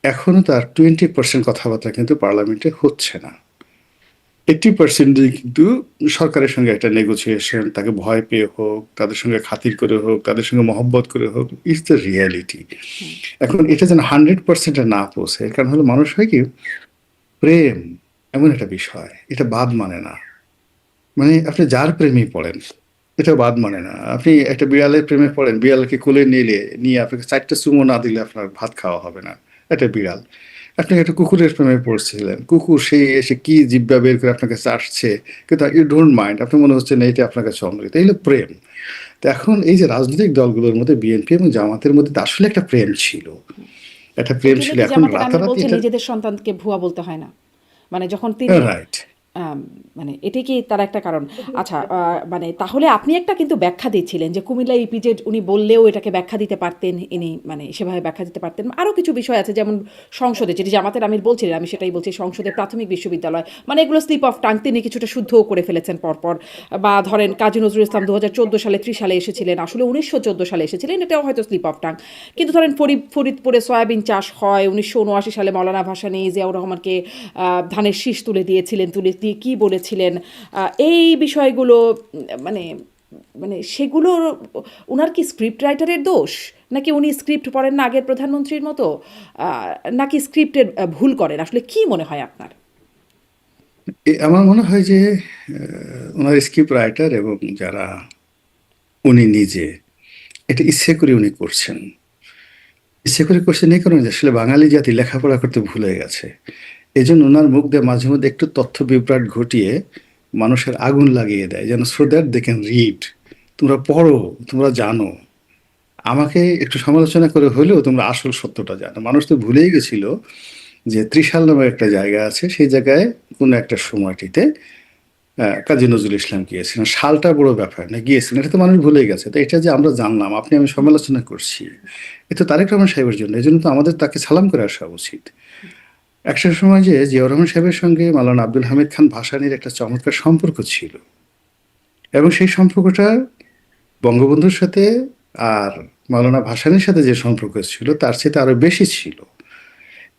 এখনো তার 20% কথাবার্তা কিন্তু পার্লামেন্টে হচ্ছে না। 80% কিন্তু সরকারের সঙ্গে একটা নেগোসিয়েশন, তাকে ভয় পেয়ে হোক, তাদের সঙ্গে খাতির করে হোক, তাদের সঙ্গে মহব্বত করে হোক, ইটস দ্য রিয়ালিটি। হুম। এখন এটা যেন 100% না পৌঁছে, কারণ হলো মানুষ হয় কি, প্রেম এমন একটা বিষয়, এটা বাদ মানে না। মানে আপনি যার প্রেমেই পড়েন, এটা বাদ মানে না। আপনি একটা বিড়ালের প্রেমে পড়েন, বিড়ালকে কোলে নিয়ে আপনাকে 4টা চুমো না দিলে আপনার ভাত খাওয়া হবে না। একটা বিড়াল। আপনি একটা কুকুরের প্রেমে পড়ছিলেন, কুকুর সেই এসে কি জিব্বা বের করে আপনাকে চাটছে, কিন্তু ইউ ডোন্ট মাইন্ড, আপনার মনে হচ্ছে না এটা আপনার কাছে অমৃত। এই হলো প্রেম। তো এখন এই যে রাজনৈতিক দলগুলোর মধ্যে বিএনপি এবং জামাতের মধ্যে তো আসলে একটা প্রেম ছিল, একটা প্রেম এই জন্য ছিল। কি এখন জামাতের আমির রাতারাতি বলছেন এটা নিজেদের সন্তানকে ভুয়া বলতে হয় না? মানে যখন তিনি রাইট। মানে এটাই কি তার একটা কারণ? আচ্ছা, মানে তাহলে আপনি একটা কিন্তু ব্যাখ্যা দিচ্ছিলেন যে কুমিল্লা ইপিজেড উনি বললেও এটাকে ব্যাখ্যা দিতে পারতেন, ইনি মানে সেভাবে ব্যাখ্যা দিতে পারতেন। আরও কিছু বিষয় আছে, যেমন সংসদে, যেটি জামাতের আমির বলছিলেন, আমি সেটাই বলছি, সংসদে প্রাথমিক বিশ্ববিদ্যালয়, মানে এগুলো স্লিপ অফ টাং তিনি কিছুটা শুদ্ধও করে ফেলেছেন পরপর। বা ধরেন কাজী নজরুল ইসলাম 2014 সালে 30 সালে এসেছিলেন, আসলে 1914 সালে এসেছিলেন, এটাও হয়তো স্লিপ অফ টাং। কিন্তু ধরেন ফরিদপুরে সয়াবিন চাষ হয়, 1979 সালে মৌলানা ভাসানী জিয়াউর রহমানকে ধানের শীষ তুলে দিয়েছিলেন, তুলে দিয়ে কী বলেছিলেন, এই বিষয়গুলো মানে মানে সেগুলো ওনার কি স্ক্রিপ্ট রাইটারের দোষ, নাকি উনি স্ক্রিপ্ট পড়েন না আগের প্রধানমন্ত্রীর মতো, নাকি স্ক্রিপ্টের ভুল করেন, আসলে কি মনে হয় আপনার? আমার মনে হয় যে ওনার স্ক্রিপ্ট রাইটার এবং যারা, উনি নিজে এটা ইচ্ছে করে উনি করছেন। ইচ্ছে করে করছেন এই কারণে যে আসলে বাঙালি জাতি লেখাপড়া করতে ভুলে গেছে। এজন্য ওনার মুখ দিয়ে মাঝে মধ্যে একটু তথ্য বিভ্রাট ঘটিয়ে মানুষের আগুন লাগিয়ে দেয়, যেন so that they can read. তোমরা পড়ো, তোমরা জানো, আমাকে একটু সমালোচনা করে হলেও তোমরা আসল সত্যটা জানো। মানুষ তো ভুলেই গেছিল যে ত্রিশাল নামের একটা জায়গা আছে, সেই জায়গায় কোনো একটা সময়টিতে কাজী নজরুল ইসলাম গিয়েছিলেন। সালটা বড় ব্যাপার না, গিয়েছিলেন, এটা তো মানুষ ভুলে গেছে। তো এটা যে আমরা জানলাম, আপনি আমি সমালোচনা করছি, এ তো তারেক রহমান সাহেবের জন্য, এই জন্য তো আমাদের তাকে সালাম করে আসা উচিত। একটা সময় যে জিয়াউর রহমান সাহেবের সঙ্গে মাওলানা আব্দুল হামিদ খান ভাসানীর একটা চমৎকার সম্পর্ক ছিল, এবং সেই সম্পর্কটা বঙ্গবন্ধুর সাথে আর মাওলানা ভাসানীর সাথে যে সম্পর্ক ছিল তার চেয়ে আরো বেশি ছিল।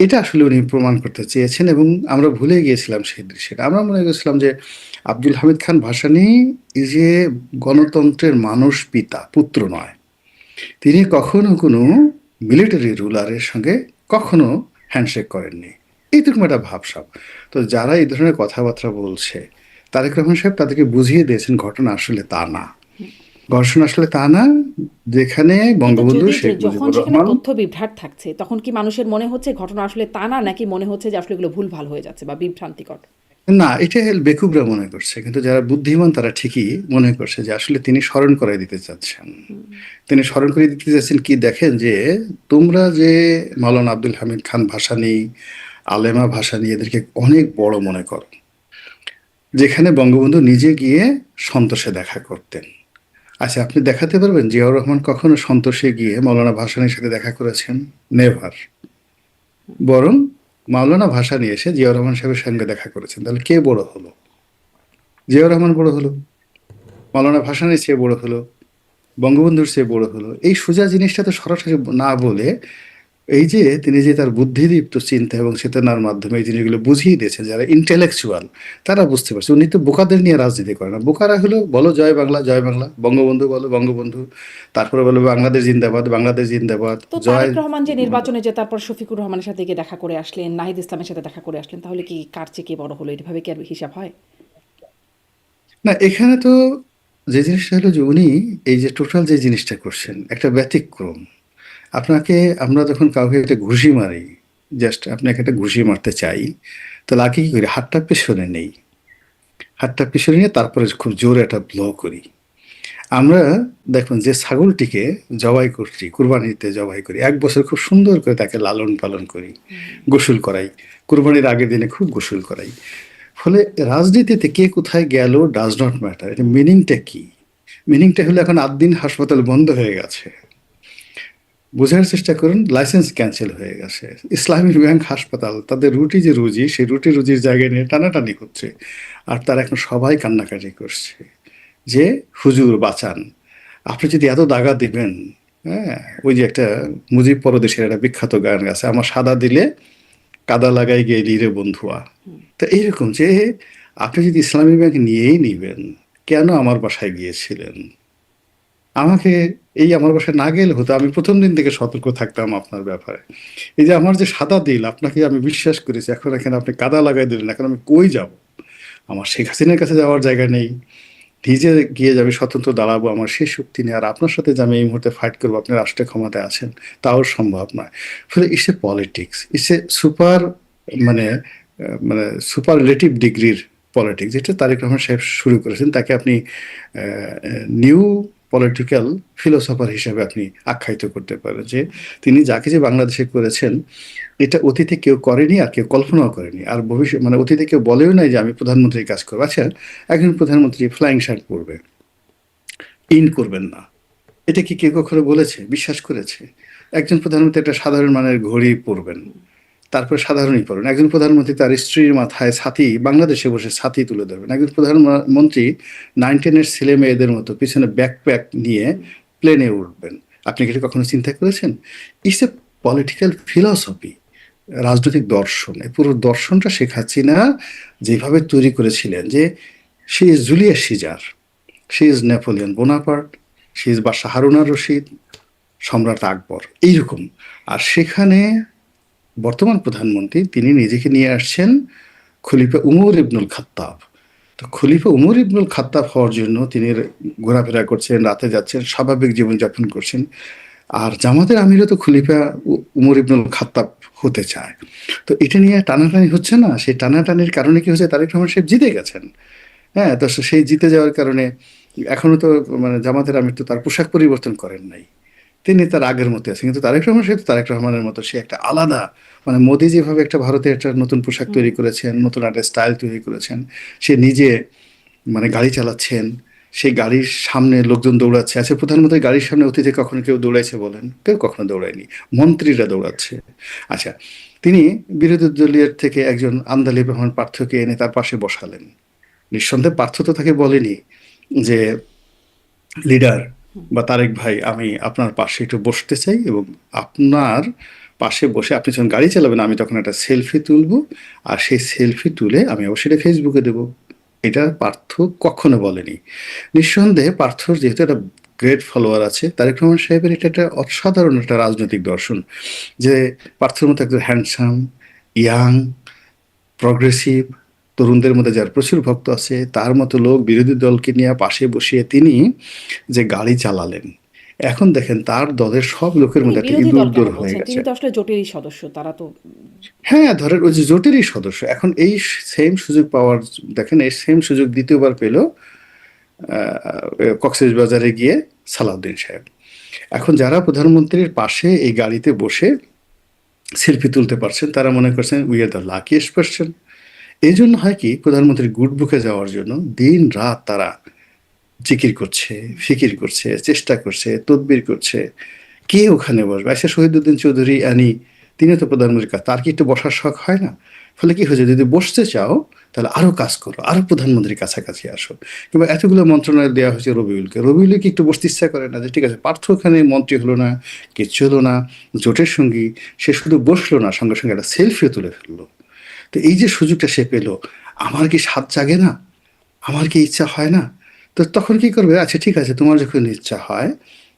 এটা আসলে উনি প্রমাণ করতে চেয়েছেন এবং আমরা ভুলে গিয়েছিলাম সেই দৃশ্যটা। আমরা মনে করেছিলাম যে আব্দুল হামিদ খান ভাসানী এই যে গণতন্ত্রের মানুষ পিতা, পুত্র নয়। তিনি কখনো কোনো মিলিটারি রুলারের সঙ্গে কখনো হ্যান্ডশেক করেননি। এইরকম একটা ভাবসাব। তো যারা এই ধরনের কথাবার্তা বলছে, তারেক রহমান সাহেব তাদেরকে বুঝিয়ে দিয়েছেন ঘটনা আসলে তা না। ঘটনা আসলে তা না, যেখানে কিন্তু বঙ্গবন্ধু যদি শেখ যখন মুজিবুর সেখানে রহমান। তথ্য বিভ্রাট থাকছে তখন কি মানুষের মনে হচ্ছে ঘটনা আসলে তা না, নাকি মনে হচ্ছে যে আসলে এগুলো ভুলভাল হয়ে যাচ্ছে বা বিভ্রান্তিকর? না, এটা বেকুবরা মনে করছে, কিন্তু যারা বুদ্ধিমান তারা ঠিকই মনে করছে যে আসলে তিনি স্মরণ করাই দিতে চাচ্ছেন। তিনি স্মরণ করে দিতে চাচ্ছেন কি, দেখেন যে তোমরা যে মাওলানা আব্দুল হামিদ খান ভাসানী, আলেমা ভাসানী এদেরকে অনেক বড় মনে করো, যেখানে বঙ্গবন্ধু নিজে গিয়ে সন্তোষে দেখা করতেন। আচ্ছা, আপনি দেখাতে পারবেন জিয়াউর রহমান কখনো সন্তোষে গিয়ে মাওলানা ভাসানীর সাথে দেখা করেছেন? নেভার। বরং মাওলানা ভাসানী এসে জিয়াউর রহমান সাহেবের সঙ্গে দেখা করেছেন। তাহলে কে বড় হলো? জিয়াউর রহমান বড় হলো, মাওলানা ভাসানীর চেয়ে বড় হলো, বঙ্গবন্ধুর চেয়ে বড় হলো। এই সোজা জিনিসটা তো সরাসরি না বলে, এই যে তিনি যে তার বুদ্ধিদীপ্ত চিন্তা এবং চেতনার মাধ্যমে এই জিনিসগুলো বুঝিয়ে দিয়েছেন, যারা ইন্টেলেকচুয়াল তারা বুঝতে পারছে। উনি তো বোকাদের নিয়ে রাজনীতি করেন না। বোকারা হলো বলো জয় বাংলা, জয় বাংলা, বঙ্গবন্ধু বলো বঙ্গবন্ধু, তারপরে বলো বাংলাদেশ জিন্দাবাদ, বাংলাদেশ জিন্দাবাদ, তো জয়। তারেক রহমান যে নির্বাচনে যে তারপর শফিকুর রহমানের সাথে গিয়ে দেখা করে আসলেন, নাহিদ ইসলামের সাথে দেখা করে আসলেন, তাহলে কি কার চেয়ে কে বড় হলো, এভাবে কি আর হিসাব হয়? না, এখানে তো যে জিনিসটা হলো যে উনি এই যে টোটাল যে জিনিসটা করছেন একটা ব্যতিক্রম। আপনাকে, আমরা যখন কাউকে একটা ঘুষি মারি, জাস্ট আপনাকে একটা ঘুষি মারতে চাই, তাহলে আগে কি করি? হাতটা পেছনে নেই, হাতটা পেছনে নিয়ে তারপরে খুব জোরে একটা ব্লো করি। আমরা দেখুন যে ছাগলটিকে জবাই করছি, কুরবানিতে জবাই করি, 1 বছর খুব সুন্দর করে তাকে লালন পালন করি, গোসল করাই, কুরবানির আগের দিনে খুব গোসল করাই। ফলে রাজনীতিতে কে কোথায় গেল ডাজ নট ম্যাটার। এটা মিনিংটা কি? মিনিংটা হলো এখন 8 দিন হাসপাতাল বন্ধ হয়ে গেছে। বোঝার চেষ্টা করুন, লাইসেন্স ক্যান্সেল হয়ে গেছে। ইসলামী ব্যাংক হাসপাতাল, তাদের রুটি যে রুজি, সেই রুটি রুজির জায়গায় নিয়ে টানাটানি করছে। আর তারা এখন সবাই কান্নাকাটি করছে যে হুজুর বাঁচান। আপনি যদি এত দাগা দিবেন, হ্যাঁ, ওই যে একটা মুজিব পরদেশের একটা বিখ্যাত গান আছে, আমার সাদা দিলে কাদা লাগাই গেলি রে বন্ধুয়া। তা এইরকম যে আপনি যদি ইসলামী ব্যাংক নিয়েই নিবেন, কেন আমার বাসায় গিয়েছিলেন? আমাকে, এই আমার বাসায় না গেলে হতো, আমি প্রথম দিন থেকে সতর্ক থাকতাম আপনার ব্যাপারে। এই যে আমার যে সাদা দিল, আপনাকে আমি বিশ্বাস করেছি, এখন এখানে আপনি কাদা লাগাই দিলেন, এখন আমি কই যাব? আমার শেখ হাসিনার কাছে যাওয়ার জায়গা নেই, নিজে গিয়ে যাবে স্বতন্ত্র দাঁড়াবো, আমার সেই শক্তি নেই। আর আপনার সাথে যে আমি এই মুহূর্তে ফাইট করবো, আপনি রাষ্ট্রের ক্ষমতায় আছেন, তাও সম্ভব নয়। ফলে it's a politics, it's a super, মানে মানে সুপারলেটিভ ডিগ্রির পলিটিক্স, যেটা তারেক রহমান সাহেব শুরু করেছেন। তাকে আপনি নিউ পলিটিক্যাল ফিলোসফার হিসেবে আপনি আখ্যায়িত করতে পারেন, যে তিনি যা কিছু বাংলাদেশে করেছেন এটা অতীতে কেউ করেনি আর কেউ কল্পনাও করেনি। আর ভবিষ্যৎ, মানে অতীতে কেউ বলেও নাই যে আমি প্রধানমন্ত্রীর কাজ করবো। আচ্ছা, একজন প্রধানমন্ত্রী ফ্লাইং শার্ট পরবে, ইন করবেন না, এটা কি কেউ কখনো বলেছে, বিশ্বাস করেছে? একজন প্রধানমন্ত্রী একটা সাধারণ মানের ঘড়ি পরবেন, তারপরে সাধারণই পড়েন। একজন প্রধানমন্ত্রী তার স্ত্রীর মাথায় ছাতি, বাংলাদেশে বসে ছাতি তুলে ধরবেন। একজন প্রধানমন্ত্রী 9-10-এর ছেলে মেয়েদের মতো পিছনে ব্যাকপ্যাক নিয়ে প্লেনে উঠবেন। আপনি কি এটা কখনো চিন্তা করেছেন? ইটস এ পলিটিক্যাল ফিলসফি, রাজনৈতিক দর্শন। এই পুরো দর্শনটা শেখ হাসিনা যেভাবে তৈরি করেছিলেন, যে she is Julius Caesar, she is Napoleon Bonaparte, she is বাদশাহ হারুন আর রশিদ, সম্রাট আকবর, এইরকম। আর সেখানে বর্তমান প্রধানমন্ত্রী তিনি নিজেকে নিয়ে আসছেন খলিফা উমর ইবনুল খাত্তাব। তো খলিফা উমর ইবনুল খাত্তাব হওয়ার জন্য তিনি ঘোরাফেরা করছেন, রাতে যাচ্ছেন, স্বাভাবিক জীবনযাপন করছেন। আর জামাতের আমিরও তো খলিফা উমর ইবনুল খাত্তাব হতে চায়। তো এটা নিয়ে টানাটানি হচ্ছে না? সেই টানাটানির কারণে কি হচ্ছে, তারেক রহমান সাহেব জিতে গেছেন। হ্যাঁ, তো সেই জিতে যাওয়ার কারণে এখনো তো, মানে জামাতের আমির তো তার পোশাক পরিবর্তন করেন নাই, তিনি তার আগের মতো আছেন। কিন্তু তারেক রহমান সাহেব তারেক রহমানের মতো, সে একটা আলাদা, মানে মোদি যেভাবে একটা ভারতে একটা নতুন পোশাক তৈরি করেছেন, নতুন একটা স্টাইল তৈরি করেছেন, সে নিজে মানে গাড়ি চালাচ্ছেন, সেই গাড়ির সামনে লোকজন দৌড়াচ্ছে। আচ্ছা, প্রধানমন্ত্রীর গাড়ির সামনে অতীতে কখনো কেউ দৌড়াইছে বলেন? কেউ কখনো দৌড়ায়নি, মন্ত্রীরা দৌড়াচ্ছে। আচ্ছা, তিনি বিরোধী দলীয় থেকে একজন আন্দালিব রহমান পার্থকে এনে তার পাশে বসালেন। নিঃসন্দেহে পার্থ তো তাকে বলেনি যে লিডার, বা তারেক ভাই আমি আপনার পাশে একটু বসতে চাই, এবং আপনার পাশে বসে আপনি যখন গাড়ি চালাবেন আমি তখন একটা সেলফি তুলবো, আর সেই সেলফি তুলে আমি অবশ্যই এটা ফেসবুকে দেবো। এটা পার্থ কখনো বলেনি। নিঃসন্দেহে পার্থর যেহেতু একটা গ্রেট ফলোয়ার আছে, তারেক রহমান সাহেবের এটা একটা অসাধারণ একটা রাজনৈতিক দর্শন, যে পার্থর মতো একজন হ্যান্ডসাম, ইয়াং, প্রগ্রেসিভ, তরুণদের মধ্যে যার প্রচুর ভক্ত আছে, তার মতো লোক বিরোধী দলকে নিয়ে পাশে বসিয়ে তিনি যে গাড়ি চালালেন, এখন দেখেন তার দলের সব লোকের তিনি মধ্যে একটা বিরোধী ইঁদুর দল কেন দৌড় হয়ে বলছেন? গেছে। তিনি তো আসলে জোটেরই সদস্য। তারা তো হ্যাঁ, ধরেন ওই যে জোটেরই সদস্য, এখন এই সেম সুযোগ পাওয়ার, দেখেন এই সেম সুযোগ দ্বিতীয়বার পেল কক্সবাজারে গিয়ে সালাউদ্দিন সাহেব। এখন যারা প্রধানমন্ত্রীর পাশে এই গাড়িতে বসে সেলফি তুলতে পারছেন, তারা মনে করছেন we are the luckiest person. এই জন্য হয় কি, প্রধানমন্ত্রী গুড বুকে যাওয়ার জন্য দিন রাত তারা জিকির করছে, ফিকির করছে, চেষ্টা করছে, তদবির করছে। কে ওখানে বসবে? আচ্ছা, শহীদুদ্দিন চৌধুরী আনি, তিনি তো প্রধানমন্ত্রীর কাছে, তার কি একটু বসার শখ হয় না? ফলে কি হয়েছে, যদি বসতে চাও তাহলে আরো কাজ করো, আরো প্রধানমন্ত্রীর কাছাকাছি আসো। কিংবা এতগুলো মন্ত্রণালয় দেওয়া হয়েছে রবিউলকে, রবিউল কি একটু বসতে ইচ্ছা করে না যে ঠিক আছে পার্থ ওখানে মন্ত্রী হলো না, কিচ্ছু হলো না, জোটের সঙ্গী, সে শুধু বসলো না, সঙ্গে সঙ্গে একটা সেলফিও তুলে ফেললো। তো এই যে সুযোগটা সে পেলো, আমার কি স্বাদ জাগে না? আমার কি ইচ্ছা হয় না? তো তখন কি করবে, আচ্ছা ঠিক আছে, তোমার যখন ইচ্ছা হয়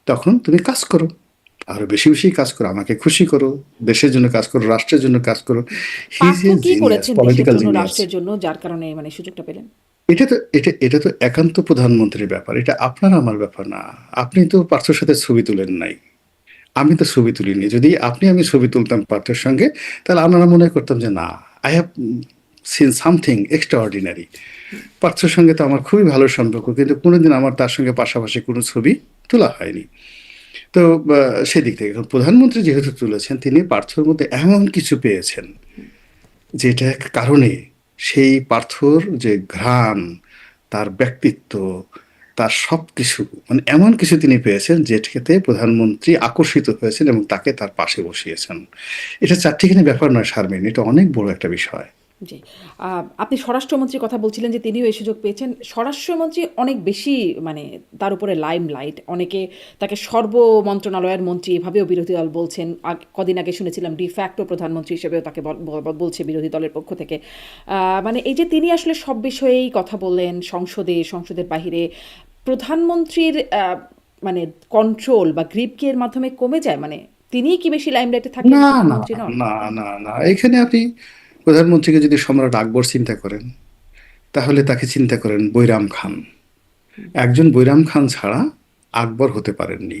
তখন তুমি কাজ করো, আরো বেশি বেশি কাজ করো, আমাকে খুশি করো, দেশের জন্য কাজ করো, রাষ্ট্রের জন্য কাজ করো। হি ইজ পার্থ এ কি জিনিয়াস, করেছেন দেশের পলিটিক্যাল জন্য, জিনিয়াস। রাষ্ট্রের জন্য, যার কারণে মানে সুযোগটা পেলেন? এটা তো একান্ত প্রধানমন্ত্রীর ব্যাপার, এটা আপনার আমার ব্যাপার না। আপনি তো পার্থর সাথে ছবি তুলেন নাই, আমি তো ছবি তুলিনি। যদি আমি ছবি তুলতাম পার্থের সঙ্গে, তাহলে আমরা মনে করতাম যে না, I have seen something extraordinary. পার্থর সঙ্গে তো আমার খুবই ভালো সম্পর্ক, কিন্তু কোনোদিন আমার তার সঙ্গে পাশাপাশি কোনো ছবি তোলা হয়নি। তো সেদিক থেকে এখন প্রধানমন্ত্রী যেহেতু তুলেছেন, তিনি পার্থর মধ্যে এমন কিছু পেয়েছেন যেটা কারণে সেই পার্থর যে ঘ্রাণ, তার ব্যক্তিত্ব, তার সব কিছু, মানে এমন কিছু তিনি পেয়েছেন যেটাতে প্রধানমন্ত্রী আকর্ষিত হয়েছেন এবং তাকে তার পাশে বসিয়েছেন। এটা চারটিখানি ব্যাপার নয় শারমিন, এটা অনেক বড় একটা বিষয়। জি। আপনি স্বরাষ্ট্রমন্ত্রীর কথা বলছিলেন যে তিনিও এই সুযোগ পেয়েছেন। স্বরাষ্ট্রমন্ত্রী অনেক বেশি মানে তার উপরে লাইমলাইট। অনেকে তাকে সর্ব মন্ত্রণালয়ের মন্ত্রী এভাবেও বিরোধী দল বলছেন। কদিন আগে শুনেছিলাম ডি ফ্যাক্টো প্রধানমন্ত্রী হিসেবেও তাকে বলছে বিরোধী দলের পক্ষ থেকে। মানে এই যে তিনি আসলে সব বিষয়েই কথা বললেন সংসদে, সংসদের বাহিরে, প্রধানমন্ত্রীর মানে কন্ট্রোল বা গ্রিপ কি এর মাধ্যমে কমে যায়? মানে তিনিই কি বেশি লাইমলাইটে থাকেন, না, না, প্রধানমন্ত্রী নন? না, না, না, এখানে আপনি প্রধানমন্ত্রীকে যদি সম্রাট আকবর চিন্তা করেন, তাহলে তাকে চিন্তা করেন বৈরাম খান। একজন বৈরাম খান ছাড়া আকবর হতে পারেননি,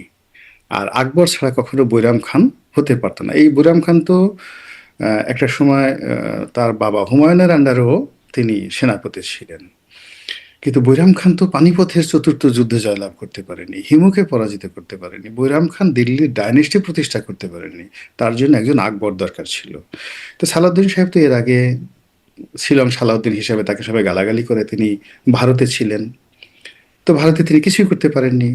আর আকবর ছাড়া কখনো বৈরাম খান হতে পারত না। এই বৈরাম খান তো একটা সময় তার বাবা হুমায়ুনের আন্ডারেও তিনি সেনাপতি ছিলেন, কিন্তু বৈরাম খান তো পানিপথের চতুর্থ যুদ্ধে জয়লাভ করতে পারেনি, হিমুকে পরাজিত করতে পারেনি, বৈরাম খান দিল্লির ডাইনেস্টি প্রতিষ্ঠা করতে পারেনি। তার জন্য একজন আকবর দরকার ছিল। তো সালাউদ্দিন সাহেব তো এর আগে শিলং সালাউদ্দিন হিসেবে তাকে সবাই গালাগালি করে, তিনি ভারতে ছিলেন। তো ভারতে তিনি কিছুই করতে পারেননি।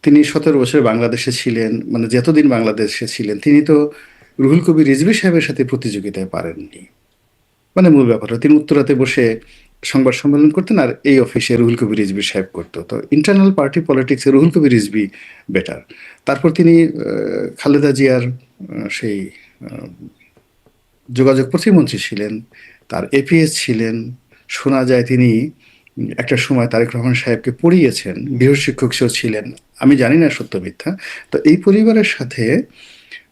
তিনি 17 বছর বাংলাদেশে ছিলেন, মানে যতদিন বাংলাদেশে ছিলেন তিনি তো রুহুল কবির রিজভী সাহেবের সাথে প্রতিযোগিতায় পারেননি। মানে মূল ব্যাপার হলো, তিনি উত্তরাতে বসে সংবাদ সম্মেলন করতেন, আর এই অফিসে রুহুল কবির রিজভী সাহেব করতো। তো ইন্টারনাল পার্টি পলিটিক্সে রুহুল কবির রিজভী বেটার। তারপর তিনি খালেদা জিয়ার সেই আহ, যোগাযোগ প্রতিমন্ত্রী ছিলেন, তার এপিএস ছিলেন। শোনা যায় তিনি একটা সময় তারেক রহমান সাহেবকে পড়িয়েছেন, গৃহশিক্ষক সেও ছিলেন। আমি জানি না সত্য মিথ্যা। তো এই পরিবারের সাথে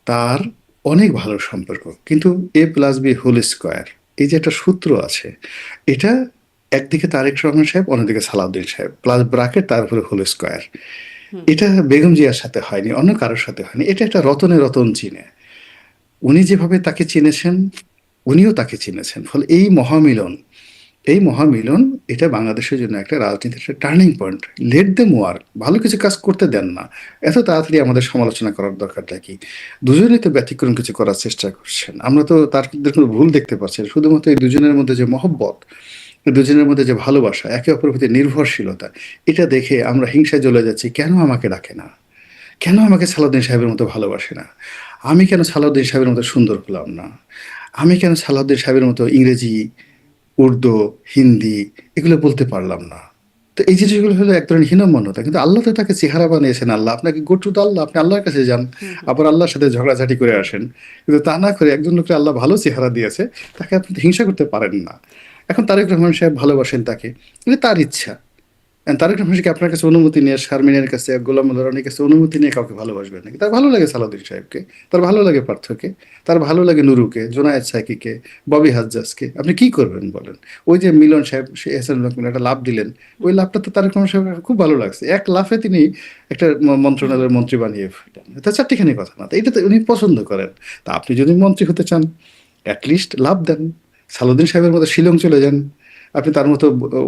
তার অনেক ভালো সম্পর্ক, কিন্তু এ প্লাস বি হোল স্কোয়ার, এই যে একটা সূত্র আছে, এটা একদিকে তারেক রহমান সাহেব, অন্যদিকে সালাউদ্দিন সাহেব, প্লাস ব্রাকেট, তার উপরে হোল স্কোয়ার। এটা বেগম জিয়ার সাথে হয়নি, অন্য কারোর সাথে হয়নি। এটা একটা রতনে রতন চিনে, উনি যেভাবে তাকে চিনেছেন উনিও তাকে চিনেছেন। ফলে এই মহামিলন এটা বাংলাদেশের জন্য একটা রাজনীতির একটা turning point. Let them work, ভালো কিছু কাজ করতে দেন না, এত তাড়াতাড়ি আমাদের সমালোচনা করার দরকারটা কি? দুজনেই তো ব্যতিক্রম কিছু করার চেষ্টা করছেন, আমরা তো তার মধ্যে কোনো ভুল দেখতে পাচ্ছি না। শুধুমাত্র এই দুজনের মধ্যে যে মহব্বত, এই দুজনের মধ্যে যে ভালোবাসা, একে অপরের প্রতি নির্ভরশীলতা, এটা দেখে আমরা হিংসায় জ্বলে যাচ্ছি। কেন আমাকে ডাকে না? কেন আমাকে সালাউদ্দিন সাহেবের মতো ভালোবাসে না? আমি কেন সালাউদ্দিন সাহেবের মতো সুন্দর হলাম না? আমি কেন সালাউদ্দিন সাহেবের মতো ইংরেজি, উর্দু, হিন্দি এগুলো বলতে পারলাম না? তো এই জিনিসগুলো হলো এক ধরনের হীনমন্যতা, কিন্তু আল্লাহ তো তাকে চেহারা বানিয়েছেন। আল্লাহ আপনাকে গো টু দ্য আল্লাহ, আপনি আল্লাহর কাছে যান, আবার আল্লাহর সাথে ঝগড়াঝাটি করে আসেন। কিন্তু তা না করে একজন লোককে আল্লাহ ভালো চেহারা দিয়েছে, তাকে আপনি হিংসা করতে পারেন না। এখন তারেক রহমান সাহেব ভালোবাসেন তাকে, এটা তার ইচ্ছা। তারেক রহমান কি আপনার কাছে অনুমতি নিয়ে, শারমিনের কাছে, গোলাম মোল্লা রনির কাছে অনুমতি নিয়ে কাউকে ভালোবাসবেন নাকি? তার ভালো লাগে সালাউদ্দিন সাহেবকে, তার ভালো লাগে পার্থকে, তার ভালো লাগে নুরুকে, জোনায়েদ সাকিকে, ববি হাজ্জাজকে। আপনি কি করবেন বলেন? ওই যে মিলন সাহেব, সে এহসানুল্লাহ মিলন একটা লাভ দিলেন, ওই লাভটা তো তারেক রহমান সাহেব খুব ভালো লাগছে। এক লাফে তিনি একটা মন্ত্রণালয়ের মন্ত্রী বানিয়ে ফেললেন। তা চারটিখানি কথা না, এটা তো উনি পছন্দ করেন। তা আপনি যদি মন্ত্রী হতে চান, অ্যাটলিস্ট লাভ দেন, সালাউদ্দিন সাহেবের মতো শিলং চলে যান, আপনি তার মতো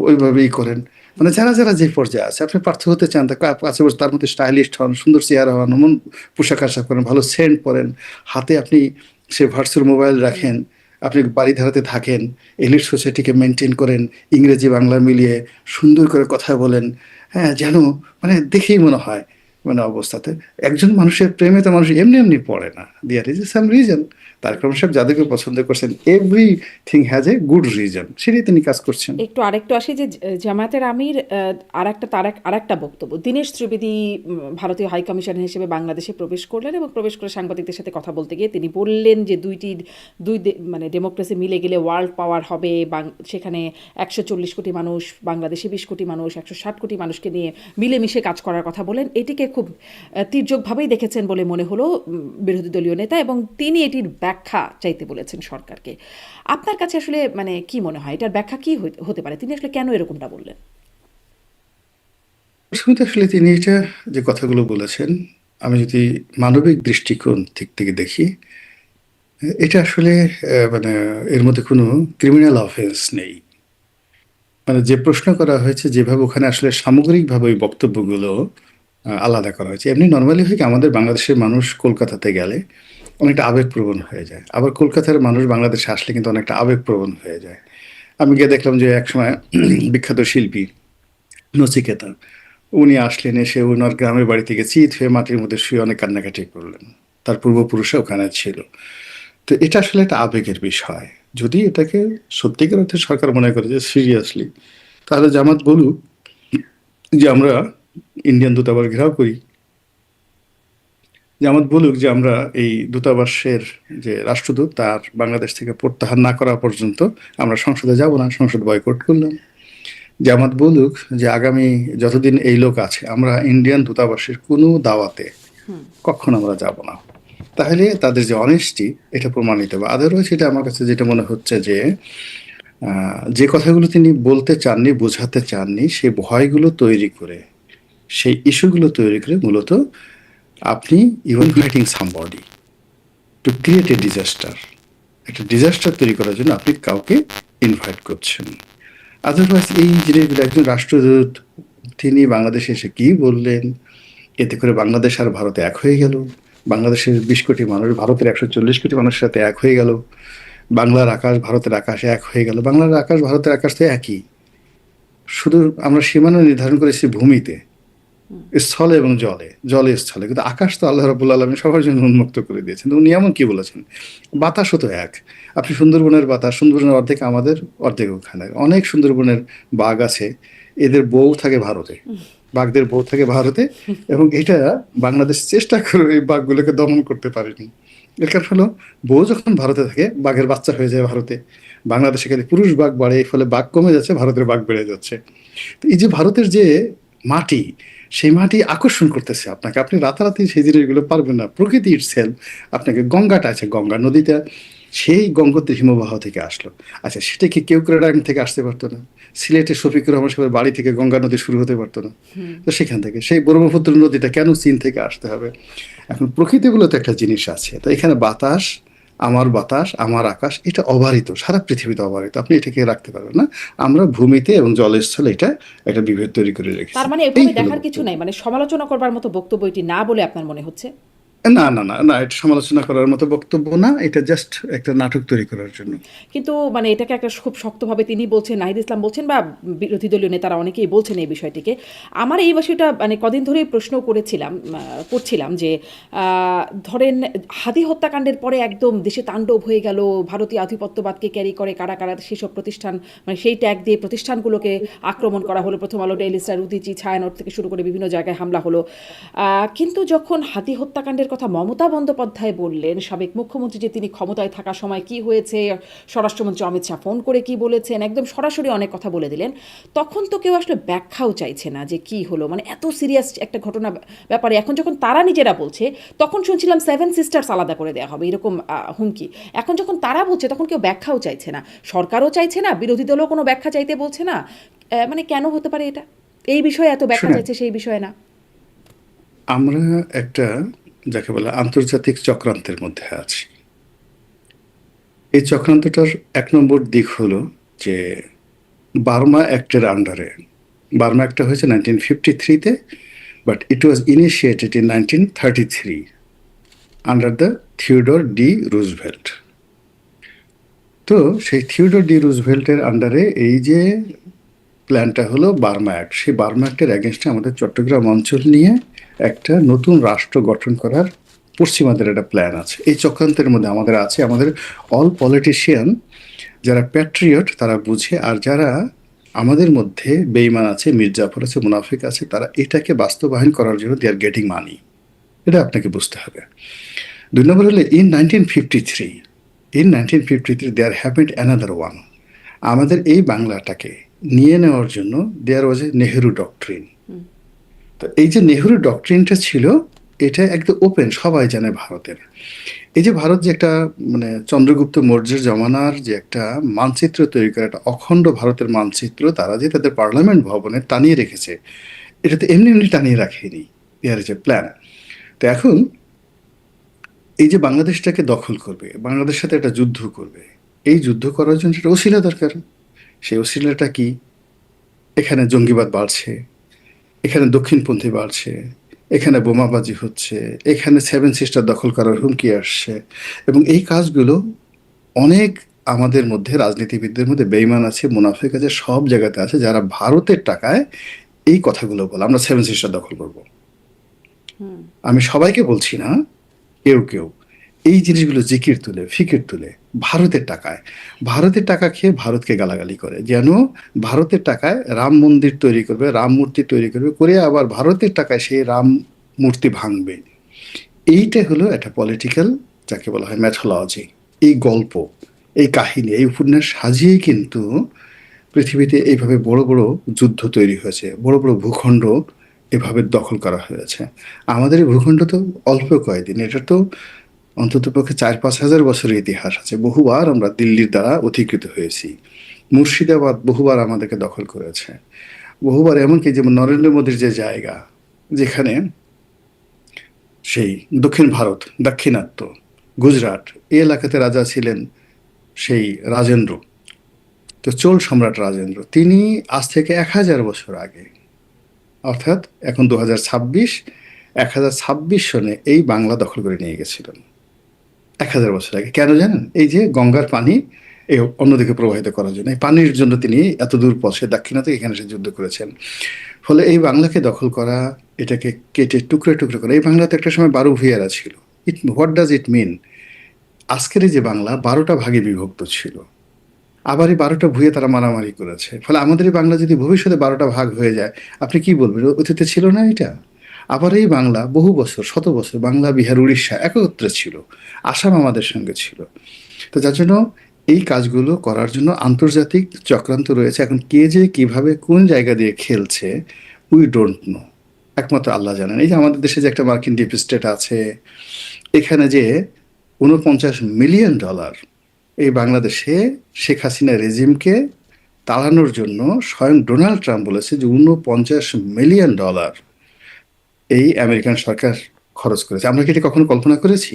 ওইভাবেই করেন। মানে যারা যারা যে পর্যায়ে আছে, আপনি প্রার্থী হতে চান, তা কাছে বসে তার মধ্যে স্টাইলিস্ট হন, সুন্দর চেহারা হন, এমন পোশাক আশাক করেন, ভালো সেন্ট পরেন, হাতে আপনি সে ভার্চুয়াল মোবাইল রাখেন, আপনি বাড়ি ধারাতে থাকেন, এলিট সোসাইটিকে মেনটেন করেন, ইংরেজি বাংলা মিলিয়ে সুন্দর করে কথা বলেন। হ্যাঁ, যেন মানে দেখেই মনে হয় মানে অবস্থাতে একজন মানুষের প্রেমে তো মানুষ এমনি এমনি পড়ে না। There is some reason. Tarek Rahman সাহেব যাদেরকে পছন্দ করছেন, everything has a good reason, সেটাই তিনি কাজ করছেন। একটু আরেকটু আসি যে জামায়াতের আমির আরেকটা বক্তব্য, দীনেশ ত্রিবেদী ভারতীয় হাই কমিশনার হিসেবে বাংলাদেশে প্রবেশ করলেন এবং প্রবেশ করে সাংবাদিকদের সাথে কথা বলতে গিয়ে তিনি বললেন যে মানে ডেমোক্রেসি মিলে গেলে ওয়ার্ল্ড পাওয়ার হবে, সেখানে 140 কোটি মানুষ, বাংলাদেশে 20 কোটি মানুষ, 160 কোটি মানুষকে নিয়ে মিলেমিশে কাজ করার কথা বলেন। এটিকে খুব তীর্যকভাবেই দেখেছেন বলে মনে হলো বিরোধী দলীয় নেতা, এবং তিনি এটির ব্যাখ্যা চাইতে বলেছেন সরকারকে। আপনার কাছে আসলে মানে কি মনে হয়, এটার ব্যাখ্যা কি হতে পারে? তিনি আসলে কেন এরকমটা বললেন? প্রথমত আসলে তিনি এটা যে কথাগুলো বলেছেন, আমি যদি মানবিক দৃষ্টিকোণ থেকে দেখি, এটা আসলে মানে এর মধ্যে কোনো ক্রিমিনাল অফেন্স নেই। মানে যে প্রশ্ন করা হয়েছে, যেভাবে ওখানে আসলে সামগ্রিকভাবে ওই বক্তব্যগুলো আলাদা করা হয়েছে। এমনি নর্মালি হয় কি, আমাদের বাংলাদেশের মানুষ কলকাতাতে গেলে অনেকটা আবেগপ্রবণ হয়ে যায়, আবার কলকাতার মানুষ বাংলাদেশে আসলে কিন্তু অনেকটা আবেগপ্রবণ হয়ে যায়। আমি গিয়ে দেখলাম যে একসময় বিখ্যাত শিল্পী নচিকেতা, উনি আসলেন, এসে ওনার গ্রামের বাড়ি থেকে চিত হয়ে মাটির মধ্যে শুয়ে অনেক কান্নাকাটি করলেন। তার পূর্বপুরুষরা ওখানে ছিল। তো এটা আসলে একটা আবেগের বিষয়। যদি এটাকে সত্যিকার অর্থে সরকার মনে করে যে সিরিয়াসলি, তাহলে জামাত বলুক যে আমরা ইন্ডিয়ান দূতাবাস ঘেরাও করি, জামাত বলুক যে আমরা এই দূতাবাসের যে রাষ্ট্রদূত তার বাংলাদেশ থেকে প্রত্যাহার না করা পর্যন্ত আমরা সংসদে যাব না, সংসদ বয়কট করলাম। জামাত বলুক যে আগামী যতদিন এই লোক আছে, আমরা ইন্ডিয়ান দূতাবাসের কোনো দাওয়াতে কখন আমরা যাব না। তাহলে তাদের যে অনেস্টি, এটা প্রমাণিত হবে। আদারওয়াইজ এটা আমার কাছে যেটা মনে হচ্ছে যে যে কথাগুলো তিনি বলতে চাননি, বোঝাতে চাননি, সেই ভয়গুলো তৈরি করে, সেই ইস্যুগুলো তৈরি করে মূলত আপনি even fighting somebody to create a disaster, একটা ডিজাস্টার তৈরি করার জন্য আপনি কাউকে ইনভাইট করছেন। আদারওয়াইজ এই জিনিসগুলো, একজন রাষ্ট্রদূত তিনি বাংলাদেশে এসে কি বললেন, এতে করে বাংলাদেশ আর ভারত এক হয়ে গেল, বাংলাদেশের 20 কোটি মানুষ ভারতের 140 কোটি মানুষের সাথে এক হয়ে গেল, বাংলার আকাশ ভারতের আকাশে এক হয়ে গেল। বাংলার আকাশ ভারতের আকাশ তো একই, শুধু আমরা সীমানা নির্ধারণ করেছি ভূমিতে, স্থলে এবং জলে, জলে স্থলে, কিন্তু আকাশ তো আল্লাহ রাব্বুল আলামিন সবার জন্য উন্মুক্ত করে দিয়েছেন। তো উনি এমন কি বলেছেন, বাতাসও তো এক। আপনি সুন্দরবনের বাতাস, সুন্দরবনের অর্ধেক আমাদের, অর্ধেক ওখানে। অনেক সুন্দরবনের বাঘ আছে, এদের বউ থাকে ভারতে, বাঘদের বউ থাকে ভারতে, এবং এটা বাংলাদেশ চেষ্টা করে এই বাঘগুলোকে দমন করতে পারেনি। এর কারণ হলো, বউ যখন ভারতে থাকে বাঘের বাচ্চা হয়ে যায় ভারতে, বাংলাদেশে খালি পুরুষ বাঘ বাড়ে, এই ফলে বাঘ কমে যাচ্ছে, ভারতের বাঘ বেড়ে যাচ্ছে। তো এই যে ভারতের যে মাটি, সেই মাটি আকর্ষণ করতেছে আপনাকে, আপনি রাতারাতি সেই জিনিসগুলো পারবেন না। প্রকৃতি ইটসেলফ আপনাকে, গঙ্গাটা আছে, গঙ্গা নদীটা সেই গঙ্গোত্রী হিমবাহ থেকে আসলো। আচ্ছা, সেটা কি কেওক্রাডাং থেকে আসতে পারতো না? সিলেটের শফিকুর রহমান সাহেবের বাড়ি থেকে গঙ্গা নদী শুরু হতে পারতো না? তো সেখান থেকে সেই ব্রহ্মপুত্র নদীটা কেন চীন থেকে আসতে হবে? এখন প্রকৃতিগুলো তো একটা জিনিস আছে। তো এখানে বাতাস, আমার আকাশ, এটা অবারিত, সারা পৃথিবীতে অবারিত, আপনি এটাকে রাখতে পারবেন না। আমরা ভূমিতে এবং জলস্থলে এটা একটা বিভেদ তৈরি করে রেখেছি। তার মানে এই এভাবে হলো দেখার কিছু বক্তব্য। নাই, মানে সমালোচনা করবার মতো বক্তব্য এটি না বলে আপনার মনে হচ্ছে? না, না, না, না, এটা সমালোচনা করার মতো বক্তব্য না। এটা জাস্ট একটা নাটক তৈরি করার জন্য। কিন্তু মানে এটাকে একটা খুব শক্তভাবে তিনি বলছেন, নাহিদ ইসলাম বলছেন বা বিরোধী দলীয় নেতারা অনেকেই বলছেন এই বিষয়টিকে। আমার এই বিষয়টা মানে কদিন ধরেই প্রশ্ন করছিলাম যে ধরেন হাদি হত্যাকাণ্ডের পরে একদম দেশে তাণ্ডব হয়ে গেল, ভারতীয় আধিপত্যবাদকে ক্যারি করে কারা কারা সেসব প্রতিষ্ঠান, মানে সেই ট্যাগ দিয়ে প্রতিষ্ঠানগুলোকে আক্রমণ করা হলো। প্রথম আলো, ডেইলি স্টার, উদীচী, ছায়ানট থেকে শুরু করে বিভিন্ন জায়গায় হামলা হলো। কিন্তু যখন হাদি হত্যাকাণ্ডের কথা মমতা বন্দ্যোপাধ্যায় বললেন, সাবেক মুখ্যমন্ত্রী, যে তিনি ক্ষমতায় থাকার সময় কি হয়েছে, স্বরাষ্ট্রমন্ত্রী অমিত শাহ ফোন করে কি বলেছেন, একদম সরাসরি অনেক কথা বলে দিলেন। তখন তো কেউ আসলে ব্যাখ্যাও চাইছে না যে কি হলো, মানে এত সিরিয়াস একটা ঘটনা ব্যাপারে এখন যখন তারা নিজেরা বলছে, তখন শুনছিলাম সেভেন সিস্টার্স আলাদা করে দেওয়া হবে এরকম হুমকি। এখন যখন তারা বলছে তখন কেউ ব্যাখ্যাও চাইছে না, সরকারও চাইছে না, বিরোধী দলও কোনো ব্যাখ্যা চাইতে বলছে না। মানে কেন হতে পারে এটা? এই বিষয়ে এত ব্যাখ্যা শুনেন, চাইছে, সেই বিষয়ে না। আমরা একটা যাকে বলে আন্তর্জাতিক চক্রান্তের মধ্যে আছি। এই চক্রান্তটার ১ নম্বর দিক হলো যে বার্মা অ্যাক্টের আন্ডারে, বার্মা অ্যাক্টটা হয়েছে 1953-তে, but it was initiated in 1933 under the Theodore D Roosevelt. তো সেই থিওডর ডি রুজভেল্টের আন্ডারে এই যে প্ল্যানটা হলো বার্মা অ্যাক্ট, সেই বার্মা অ্যাক্টের অ্যাগেনস্টে আমাদের চট্টগ্রাম অঞ্চল নিয়ে একটা নতুন রাষ্ট্র গঠন করার পশ্চিমাদের একটা প্ল্যান আছে। এই চক্রান্তের মধ্যে আমাদের আছে, আমাদের অল পলিটিশিয়ান যারা প্যাট্রিয়ট তারা বুঝে, আর যারা আমাদের মধ্যে বেইমান আছে, মির্জাফর আছে, মুনাফিক আছে, তারা এটাকে বাস্তবায়ন করার জন্য দে আর গেটিং মানি। এটা আপনাকে বুঝতে হবে। ২ নম্বর হলে in 1953 there happened another one. আমাদের এই বাংলাটাকে নিয়ে নেওয়ার জন্য দেয়ার ওয়াজ এ নেহেরু ডক্ট্রিন। তো এই যে নেহেরু ডক্ট্রিনটা ছিল, এটা একদম ওপেন, সবাই জানে ভারতের। এই যে ভারত যে একটা মানে চন্দ্রগুপ্ত মৌর্যের জমানার যে একটা মানচিত্র তৈরি করে, একটা অখণ্ড ভারতের মানচিত্র তারা যে তাদের পার্লামেন্ট ভবনে টানিয়ে রেখেছে, এটা তো এমনি এমনি টানিয়ে রাখেনি, দেয়ার ইজ এ প্ল্যান। তো এখন এই যে বাংলাদেশটাকে দখল করবে, বাংলাদেশের সাথে একটা যুদ্ধ করবে, এই যুদ্ধ করার জন্য একটা ওসিলা দরকার। সেই ওসিলাটা কি? এখানে জঙ্গিবাদ বাড়ছে, এখানে দক্ষিণপন্থী বাড়ছে, এখানে বোমাবাজি হচ্ছে, এখানে সেভেন সিস্টার দখল করার হুমকি আসছে। এবং এই কাজগুলো অনেক আমাদের মধ্যে রাজনীতিবিদদের মধ্যে বেইমান আছে, মুনাফিক আছে, সব জায়গাতে আছে, যারা ভারতের টাকায় এই কথাগুলো বলে আমরা সেভেন সিস্টার দখল করব। আমি সবাইকে বলছি না, কেউ কেউ এই জিনিসগুলো জিকির তুলে, ফিকির তুলে, ভারতের টাকায়, ভারতের টাকা খেয়ে ভারতকে গালাগালি করে, যেন ভারতের টাকায় রাম মন্দির তৈরি করবে, রাম মূর্তি তৈরি করবে, করে আবার ভারতের টাকায় সেই রাম মূর্তি ভাঙবে। এইটা হলো একটা পলিটিক্যাল, যাকে বলা হয় ম্যাথোলজি। এই গল্প, এই কাহিনী, এই উপন্যাস সাজিয়েই কিন্তু পৃথিবীতে এইভাবে বড় বড় যুদ্ধ তৈরি হয়েছে, বড় বড় ভূখণ্ড এভাবে দখল করা হয়েছে। আমাদের এই ভূখণ্ড তো অল্প কয়েকদিন, এটা তো অন্ততপক্ষে ৪-৫ হাজার বছরের ইতিহাস আছে। বহুবার আমরা দিল্লির দ্বারা অধিকৃত হয়েছি, মুর্শিদাবাদ বহুবার আমাদেরকে দখল করেছে, বহুবার এমনকি যেমন নরেন্দ্র মোদীর যে জায়গা, যেখানে সেই দক্ষিণ ভারত, দাক্ষিণাত্য, গুজরাট, এই এলাকাতে রাজা ছিলেন সেই রাজেন্দ্র। তো চোল সম্রাট রাজেন্দ্র, তিনি আজ থেকে ১,০০০ বছর আগে, অর্থাৎ এখন ২০২৬, ১,০২৬ সনে এই বাংলা দখল করে নিয়ে গেছিলেন ১,০০০ বছর আগে। কেন জানেন? এই যে গঙ্গার পানি এই অন্যদিকে প্রবাহিত করার জন্য, এই পানির জন্য তিনি এত দূর পথে দাক্ষিণাতে এখানে এসে যুদ্ধ করেছেন। ফলে এই বাংলাকে দখল করা, এটাকে কেটে টুকরো টুকরো করা। এই বাংলাতে একটা সময় ১২ ভূঁইয়ারা ছিল। হোয়াট ডাজ ইট মিন? আজকের এই যে বাংলা ১২টা ভাগে বিভক্ত ছিল, আবার এই ১২টা ভূঁইয়া তারা মারামারি করেছে। ফলে আমাদের এই বাংলা যদি ভবিষ্যতে ১২টা ভাগ হয়ে যায়, আপনি কি বলবেন? অতীতে ছিল না এটা? আবার এই বাংলা বহু বছর, শত বছর বাংলা, বিহার, উড়িষ্যা একত্রে ছিল, আসাম আমাদের সঙ্গে ছিল। তো যার জন্য এই কাজগুলো করার জন্য আন্তর্জাতিক চক্রান্ত রয়েছে। এখন কে যে কিভাবে কোন জায়গা দিয়ে খেলছে, উই ডোন্ট নো, একমাত্র আল্লাহ জানেন। এই যে আমাদের দেশে যে একটা মার্কিন ডিপ স্টেট আছে, এখানে যে $49 মিলিয়ন এই বাংলাদেশে শেখ হাসিনা রেজিমকে তাড়ানোর জন্য স্বয়ং ডোনাল্ড ট্রাম্প বলেছে যে $49 মিলিয়ন এই আমেরিকান সরকার খরচ করেছে। আমরা কি এটা কখনো কল্পনা করেছি?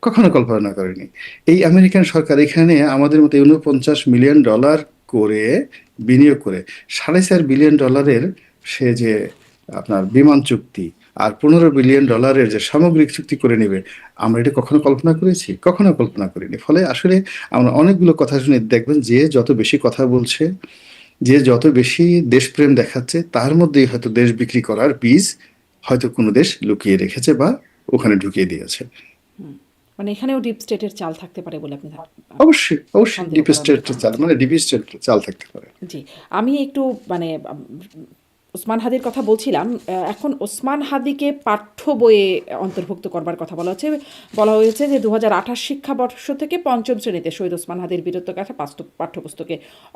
কখনো কল্পনা করেনি। এই আমেরিকান সরকার এখানে আমাদের মতো $49 মিলিয়ন করে বিনিয়োগ করে $4.5 বিলিয়ন সে যে আপনার বিমান চুক্তি, আর $15 বিলিয়ন যে সামগ্রিক চুক্তি করে নেবে, আমরা এটা কখনো কল্পনা করেছি? কখনো কল্পনা করিনি। ফলে আসলে আমরা অনেকগুলো কথা শুনে দেখবেন যে যত বেশি কথা বলছে, যে যত বেশি দেশপ্রেম দেখাচ্ছে, তার মধ্যেই হয়তো দেশ বিক্রি করার বীজ হয়তো কোনো দেশ লুকিয়ে রেখেছে বা ওখানে ঢুকিয়ে দিয়েছে। হুম। মানে এখানেও ডিপ স্টেটের চাল থাকতে পারে বলে আপনি অবশ্যই, অবশ্যই সন্দেহ ডিপ করার মতো স্টেটের চাল, কিছু মানে নেই। ডিপ স্টেটের চাল থাকতে পারে। জি, আমি একটু মানে ওসমান হাদির কথা বলছিলাম। এখন ওসমান হাদিকে পাঠ্য বইয়ে অন্তর্ভুক্ত করবার কথা বলা হয়েছে যে 2028 শিক্ষাবর্ষ থেকে পঞ্চম শ্রেণীতে শহীদ ওসমান হাদির বীরত্বগাথা পাঠ্যপুস্তকে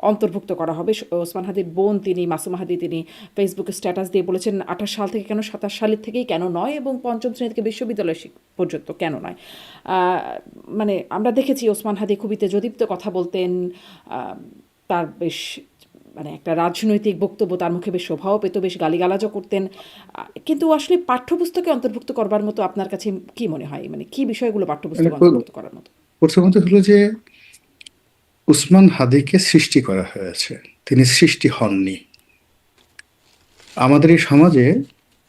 অন্তর্ভুক্ত করা হবে। ওসমান হাদির বোন তিনি মাসুমা হাদি তিনি ফেসবুকে স্ট্যাটাস দিয়ে বলেছেন 28 সাল থেকে কেন, 27 সালের থেকেই কেন নয়, এবং পঞ্চম শ্রেণী থেকে বিশ্ববিদ্যালয় পর্যন্ত কেন নয়। মানে আমরা দেখেছি ওসমান হাদি খুবই তেজদীপ্ত কথা বলতেন। তার বেশ মানে একটা রাজনৈতিক বক্তব্য তার মুখে বেশ শোভাও পেত, বেশ গালিগালাজও করতেন। কিন্তু আসলে পাঠ্যপুস্তকে অন্তর্ভুক্ত করবার মতো আপনার কাছে কি মনে হয়, মানে কি বিষয়গুলো মানে পাঠ্যপুস্তকে অন্তর্ভুক্ত করার মতো? প্রথমত হলো যে উসমান হাদিকে সৃষ্টি করা হয়েছে, তিনি সৃষ্টি হননি। আমাদের এই সমাজে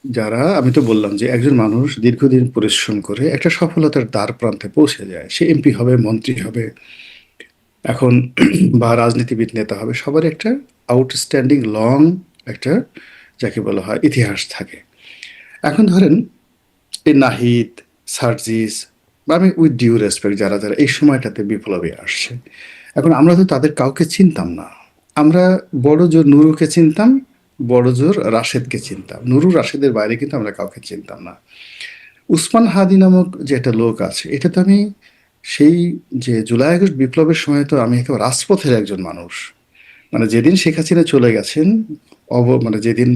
যারা, আমি তো বললাম যে একজন মানুষ দীর্ঘদিন পরিশ্রম করে একটা সফলতার দ্বার প্রান্তে পৌঁছে যায়, সে এমপি হবে, মন্ত্রী হবে, এখন বা রাজনীতিবিদ নেতা হবে, সবার একটা আউটস্ট্যান্ডিং লং একটা, যাকে বলা হয়, ইতিহাস থাকে। এখন ধরেন এই নাহিদ, সার্জিস, বা আমি উইথ ডিউ রেসপেক্ট যারা যারা এই সময়টাতে বিপ্লবে আসছে, এখন আমরা তো তাদের কাউকে চিনতাম না। আমরা বড় জোর নুরুকে চিনতাম, বড় জোর রাশেদকে চিনতাম, নুরু রাশেদের বাইরে কিন্তু আমরা কাউকে চিনতাম না। উসমান হাদি নামক যে একটা লোক আছে, এটা তো আমি সেই যে জুলাই আগস্ট বিপ্লবের সময় তো আমি একেবারে রাজপথের একজন মানুষ। মানে যেদিন শেখ হাসিনা চলে গেছেন, মানে যেদিন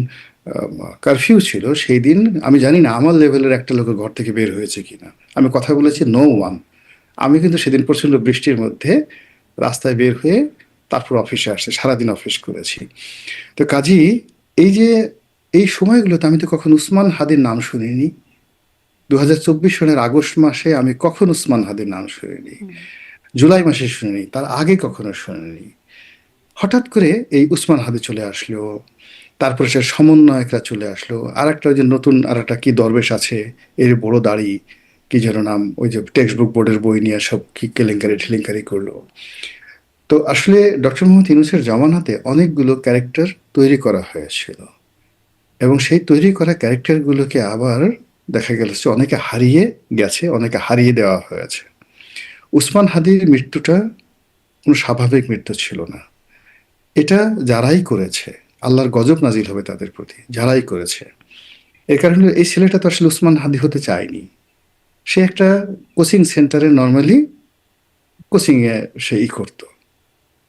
কারফিউ ছিল, সেই দিন আমি জানি না আমার লেভেলের একটা লোকের ঘর থেকে বের হয়েছে কিনা। আমি কথা বলেছি নো ওয়ান। আমি কিন্তু সেদিন প্রচণ্ড বৃষ্টির মধ্যে রাস্তায় বের হয়ে তারপর অফিসে আসছে, সারাদিন অফিস করেছি। তো কাজী এই যে এই সময়গুলোতে আমি তো কখন উসমান হাদির নাম শুনিনি। 2024 সনের আগস্ট মাসে আমি কখন উসমান হাদির নাম শুনিনি, জুলাই মাসে শুনিনি, তার আগে কখনো শুনিনি। হঠাৎ করে এই উসমান হাদি চলে আসলো, তারপরে সে সমন্বয়করা চলে আসলো, আর একটা ওই যে নতুন আর একটা কি দরবেশ আছে, এর বড় দাড়ি, কি যেন নাম, ওই যে টেক্সট বুক বোর্ডের বই নিয়ে সব কি কেলেঙ্কারি ঠেলেঙ্কারি করলো। তো আসলে ডক্টর মোহাম্মদ ইউনূসের জামানাতে অনেকগুলো ক্যারেক্টার তৈরি করা হয়েছিল, এবং সেই তৈরি করা ক্যারেক্টারগুলোকে আবার দেখা গেল যে অনেকে হারিয়ে গেছে, অনেকে হারিয়ে দেওয়া হয়েছে। উসমান হাদির মৃত্যুটা কোনো স্বাভাবিক মৃত্যু ছিল না। এটা যারাই করেছে, আল্লাহর গজব নাজিল হবে তাদের প্রতি, যারাই করেছে। এর কারণে এই ছেলেটা তো আসলে উসমান হাদি হতে চায়নি। সে একটা কোচিং সেন্টারে নর্মালি কোচিংয়ে সে করতো,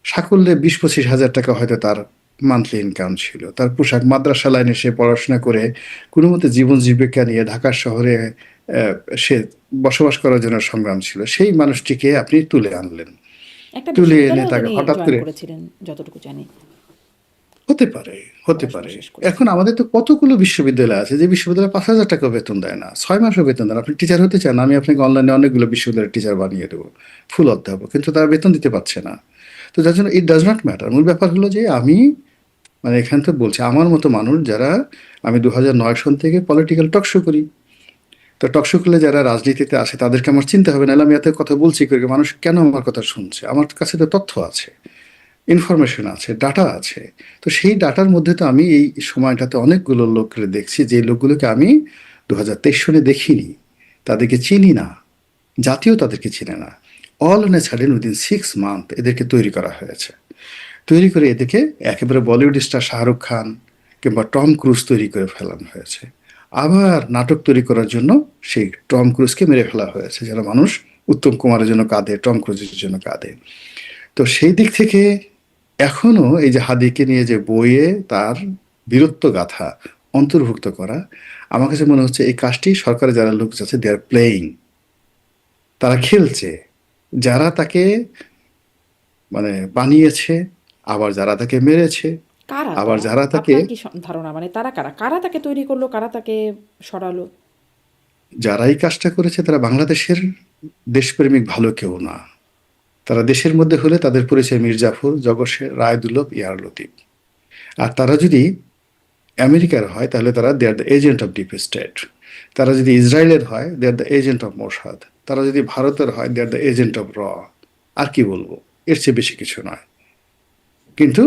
সাকল্যে 20-25 হাজার টাকা হয়তো তার মান্থলি ইনকাম ছিল, তার পোশাক, মাদ্রাসা লাইনে সে পড়াশোনা করে কোনো মতে জীবন জীবিকা নিয়ে ঢাকা শহরে সে বসবাস করার জন্য সংগ্রাম ছিল। সেই মানুষটিকে আপনি তুলে আনলেন, একটা তুলে এনে বিশ্ববিদ্যালয়েও তাকে তিনি হঠাৎ জয়েন করে, করেছিলেন যতটুকু জানি, হতে পারে, হতে পড়াশোনা পারে। শেষ করেছেন। এখন আমাদের তো কতগুলো বিশ্ববিদ্যালয় আছে যে বিশ্ববিদ্যালয় 5,000 টাকা বেতন দেয় না, 6 মাসও বেতন দেয় না। আপনি টিচার হতে চান, আমি আপনাকে অনলাইনে অনেকগুলো বিশ্ববিদ্যালয়ের টিচার বানিয়ে দেবো, ফুল অধ্যাপক, কিন্তু তারা বেতন দিতে পারছে না। তো যার জন্য ইট ডাজ নট ম্যাটার। মূল ব্যাপার হলো যে আমি, মানে এখান থেকে বলছি আমার মতো মানুষ যারা, আমি 2009 সন থেকে পলিটিক্যাল টকশো করি। তো টকশো করলে যারা রাজনীতিতে আসে তাদেরকে আমার চিনতে হবে, নাহলে আমি এত কথা বলছি করে মানুষ কেন আমার কথা শুনছে। আমার কাছে তো তথ্য আছে, ইনফরমেশন আছে, ডাটা আছে। তো সেই ডাটার মধ্যে তো আমি এই সময়টাতে অনেকগুলো লোককে দেখছি, যে লোকগুলোকে আমি 2023 সনে দেখিনি, তাদেরকে চিনি না, জাতীয় তাদেরকে চিনে না। All on a sudden within 6 month এদেরকে তৈরি করা হয়েছে। তৈরি করে এদেরকে একেবারে বলিউড স্টার শাহরুখ খান কিংবা টম ক্রুজ তৈরি করে ফেলানো হয়েছে। আবার নাটক তৈরি করার জন্য সেই টম ক্রুজকে মেরে ফেলা হয়েছে, যেন মানুষ উত্তম কুমারের জন্য কাঁদে, টম ক্রুজের জন্য কাঁদে। তো সেই দিক থেকে এখনো এই যে হাদিকে নিয়ে যে বইয়ে তার বীরত্ব গাথা অন্তর্ভুক্ত করা, আমার কাছে মনে হচ্ছে এই কাজটি সরকারের যারা লোক আছে দে আর প্লেয়িং, তারা খেলছে। যারা তাকে মানে বানিয়েছে, আবার যারা তাকে মেরেছে, কারা আবার তারা? যারা তাকে, আপনার কি ধারণা, মানে তারা কারা? কারা তাকে তৈরি করলো, কারা তাকে সরালো? যারাই কাজটা করেছে তারা বাংলাদেশের দেশপ্রেমিক ভালো কেউ না। তারা দেশের মধ্যে হলে তাদের পরিচয় মীর জাফর, জগৎ রায়দুল্লভ, ইয়ার লতিফ। আর তারা যদি আমেরিকার হয় তাহলে তারা they are the agent of deep state. তারা যদি ইসরায়েলের হয়, they are the agent of Mossad. তারা যদি ভারতের হয়, they are the agent of র। আর কি বলবো, এর চেয়ে বেশি কিছু নয়। কিন্তু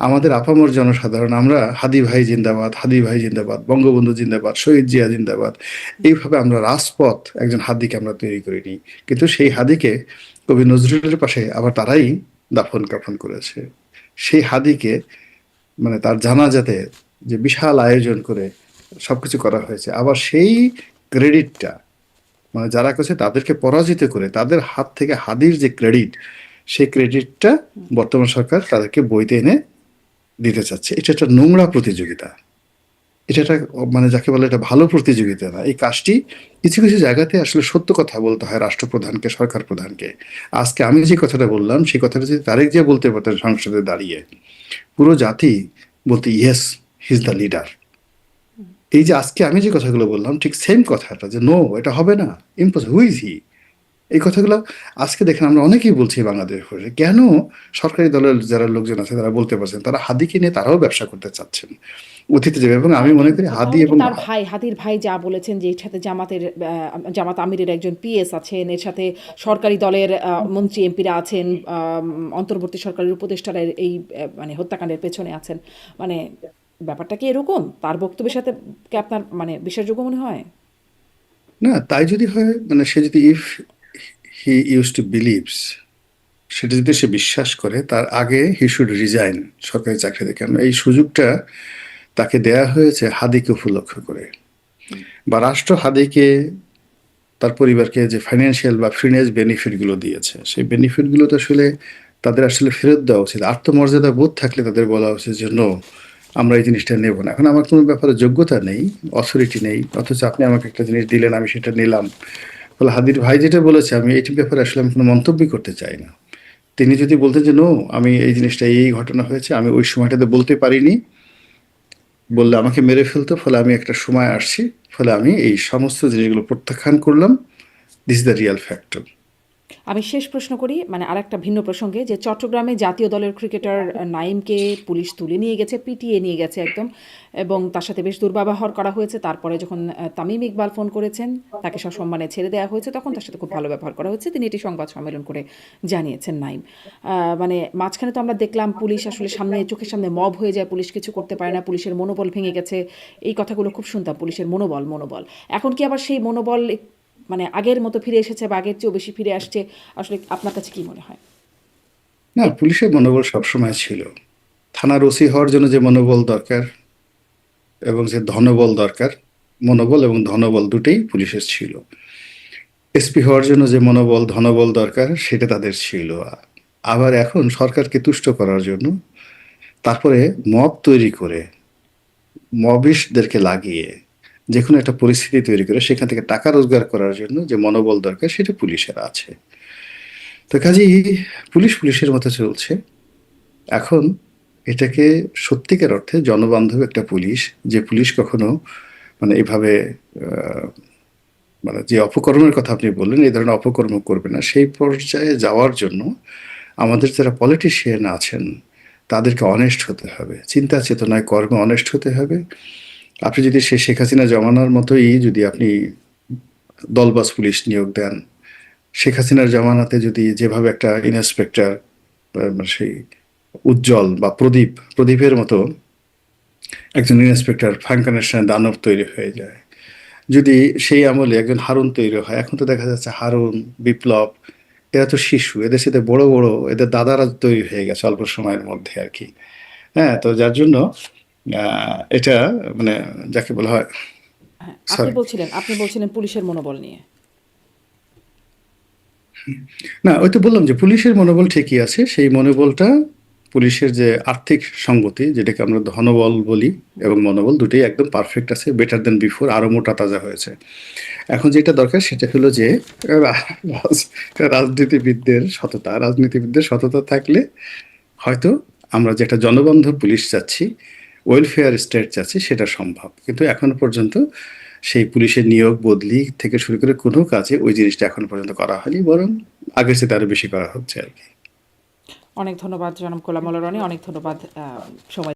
আমাদের আপামর জনসাধারণ আমরা হাদি ভাই জিন্দাবাদ, হাদি ভাই জিন্দাবাদ, বঙ্গবন্ধু জিন্দাবাদ, শহীদ জিয়া জিন্দাবাদ, এইভাবে আমরা রাজপথ একজন হাদিকে আমরা তৈরি করিনি। কিন্তু সেই হাদিকে কবি নজরুলের পাশে আবার তারাই দাফন কাফন করেছে। সেই হাদিকে মানে তার জানাজাতে যে বিশাল আয়োজন করে সবকিছু করা হয়েছে, আবার সেই ক্রেডিটটা মানে যারা করেছে তাদেরকে পরাজিত করে তাদের হাত থেকে হাদির যে ক্রেডিট, সেই ক্রেডিটটা বর্তমান সরকার তাদেরকে বইতে এনে দিতে চাচ্ছে। এটা একটা নোংরা প্রতিযোগিতা। এটা একটা মানে যাকে বলে এটা ভালো প্রতিযোগিতা না। এই কাজটি কিছু কিছু জায়গাতে আসলে সত্য কথা বলতে হয় রাষ্ট্রপ্রধানকে, সরকার প্রধানকে। আজকে আমি যে কথাটা বললাম সেই কথাটা যদি তারেক জিয়া বলতে পারতেন সংসদে দাঁড়িয়ে, পুরো জাতি বলতে yes, he is the leader. এই যে আজকে আমি যে কথাগুলো বললাম ঠিক সেম কথাটা, যে নো এটা হবে না, ইম্পসিবল, হু ইজ হি, এই কথাগুলো আজকে দেখেন আমরা অনেকেই বলছি বাংলাদেশ হয়ে। কেন সরকারি দলের যারা লোকজন আছে তারা বলতে পারছেন, তারা হাদিকে নিয়ে তারাও ব্যবসা করতে চাচ্ছেন অতীতে যাবে। এবং আমি মনে করি হাদি তাহলে কি এবং তার ভাই, হাদির ভাই যা বলেছেন যে এর সাথে জামাত আমিরের একজন পিএস আছেন, এর সাথে সরকারি দলের মন্ত্রী এমপিরা আছেন, অন্তর্বর্তী সরকারের উপদেষ্টারা এই মানে হত্যাকাণ্ডের পেছনে আছেন, মানে ব্যাপারটা কি এরকম? তার বক্তব্যের সাথে কি আপনার মানে বিশ্বাসযোগ্য মনে হয়? না, তাই যদি হয় মানে সে যদি if he use to believes, সেটা যদি সে বিশ্বাস করে, তার আগে হি শুড রিজাইন সরকারি চাকরি থেকে। কারণ এই সুযোগটা তাকে দেয়া হয়েছে হাদিকে উপলক্ষ করে, বা রাষ্ট্র হাদিকে তার পরিবারকে যে ফাইন্যান্সিয়াল বা ফিনান্স বেনিফিটগুলো দিয়েছে, সেই বেনিফিটগুলো তো আসলে তাদের আসলে ফেরত দেওয়া উচিত। আত্মমর্যাদা বোধ থাকলে তাদের বলা উচিত যে নো, আমরা এই জিনিসটা নেব না। এখন আমার কোনো ব্যাপারে যোগ্যতা নেই, অথরিটি নেই, অথচ আপনি আমাকে একটা জিনিস দিলেন, আমি সেটা নিলাম। ফলে হাদির ভাই যেটা বলেছে, আমি এটির ব্যাপারে আসলে আমি কোনো মন্তব্য করতে চাই না। তিনি যদি বলতেন যে নো, আমি এই জিনিসটা এই ঘটনা হয়েছে, আমি ওই সময়টাতে বলতে পারিনি, বললে আমাকে মেরে ফেলতো, ফলে আমি একটা সময় আসছি, ফলে আমি এই সমস্ত জিনিসগুলো প্রত্যাখ্যান করলাম, this is the Real factor. আমি শেষ প্রশ্ন করি, মানে আরেকটা ভিন্ন প্রসঙ্গে, যে চট্টগ্রামে জাতীয় দলের ক্রিকেটার নাইমকে পুলিশ তুলে নিয়ে গেছে, পিটিয়ে নিয়ে গেছে একদম, এবং তার সাথে বেশ দুর্ব্যবহার করা হয়েছে। তারপরে যখন তামিম ইকবাল ফোন করেছেন, তাকে সসম্মানে ছেড়ে দেওয়া হয়েছে, তখন তার সাথে খুব ভালো ব্যবহার করা হয়েছে, তিনি এটি সংবাদ সম্মেলন করে জানিয়েছেন নাইম। মানে মাঝখানে তো আমরা দেখলাম পুলিশ আসলে সামনে, চোখের সামনে মব হয়ে যায়, পুলিশ কিছু করতে পারে না, পুলিশের মনোবল ভেঙে গেছে, এই কথাগুলো খুব শুনতাম, পুলিশের মনোবল মনোবল। এখন কি আবার সেই মনোবল মানে আগের মতো ফিরে এসেছে, বা আগের চেয়েও বেশি ফিরে আসছে? আসলে আপনার কাছে কি মনে হয়? না, পুলিশের মনোবল সবসময় ছিল। থানার ওসি হওয়ার জন্য যে মনোবল দরকার এবং যে ধনবল দরকার, মনোবল এবং ধনবল দুটেই পুলিশের ছিল। এসপি হওয়ার জন্য যে মনোবল ধনবল দরকার সেটা তাদের ছিল। আবার এখন সরকারকে তুষ্ট করার জন্য তারপরে মব তৈরি করে, মবিস্টদেরকে লাগিয়ে যে কোনো একটা পরিস্থিতি তৈরি করে সেখান থেকে টাকা রোজগার করার জন্য যে মনোবল দরকার সেটা পুলিশের আছে। তো কাজেই পুলিশ পুলিশের মতো চলছে। এখন এটাকে সত্যিকার অর্থে জনবান্ধব একটা পুলিশ, যে পুলিশ কখনো মানে এভাবে আহ, মানে যে অপকর্মের কথা আপনি বললেন, এই ধরনের অপকর্ম করবে না, সেই পর্যায়ে যাওয়ার জন্য আমাদের যারা পলিটিশিয়ান আছেন তাদেরকে অনেস্ট হতে হবে, চিন্তা চেতনায় কর্মে অনেস্ট হতে হবে। আপনি যদি সে শেখ হাসিনা জমানার মতোই যদি আপনি দলবাজ পুলিশ নিয়োগ দেন, শেখ হাসিনার জমানাতে যদি যেভাবে একটা ইন্সপেক্টর সেই উজ্জ্বল বা প্রদীপের মতো একজন ইন্সপেক্টর ফাঙ্কানের দানব তৈরি হয়ে যায়, যদি সেই আমলে একজন হারুন তৈরি হয়, এখন তো দেখা যাচ্ছে হারুন, বিপ্লব, এরা তো শিশু, এদের সাথে বড় বড় এদের দাদারা তৈরি হয়ে গেছে অল্প সময়ের মধ্যে আর কি। হ্যাঁ, তো যার জন্য এটা মানে যাকে বলা হয়, হ্যাঁ, সরি, আপনি বলছিলেন পুলিশের মনোবল নিয়ে। না ওই তো বললাম যে পুলিশের মনোবল ঠিকই আছে। সেই মনোবলটা পুলিশের যে আর্থিক সঙ্গতি, যেটাকে আমরা ধনবল বলি, এবং মনোবল দুটোই একদম পারফেক্ট আছে, বেটার দেন বিফোর, আরো মোটা তাজা হয়েছে। এখন যেটা দরকার সেটা হলো যে রাজনীতিবিদদের সততা থাকলে হয়তো আমরা যেটা জনবান্ধব পুলিশ চাচ্ছি, ওয়েলফেয়ার স্টেট চাচ্ছি, সেটা সম্ভব। কিন্তু এখনো পর্যন্ত সেই পুলিশের নিয়োগ বদলি থেকে শুরু করে কোনো কাজে ওই জিনিসটা এখনো পর্যন্ত করা হয়নি, বরং আগের চেয়ে আরো বেশি করা হচ্ছে আর কি। অনেক ধন্যবাদ জনাব গোলাম মোল্লা রনি, অনেক ধন্যবাদ সময়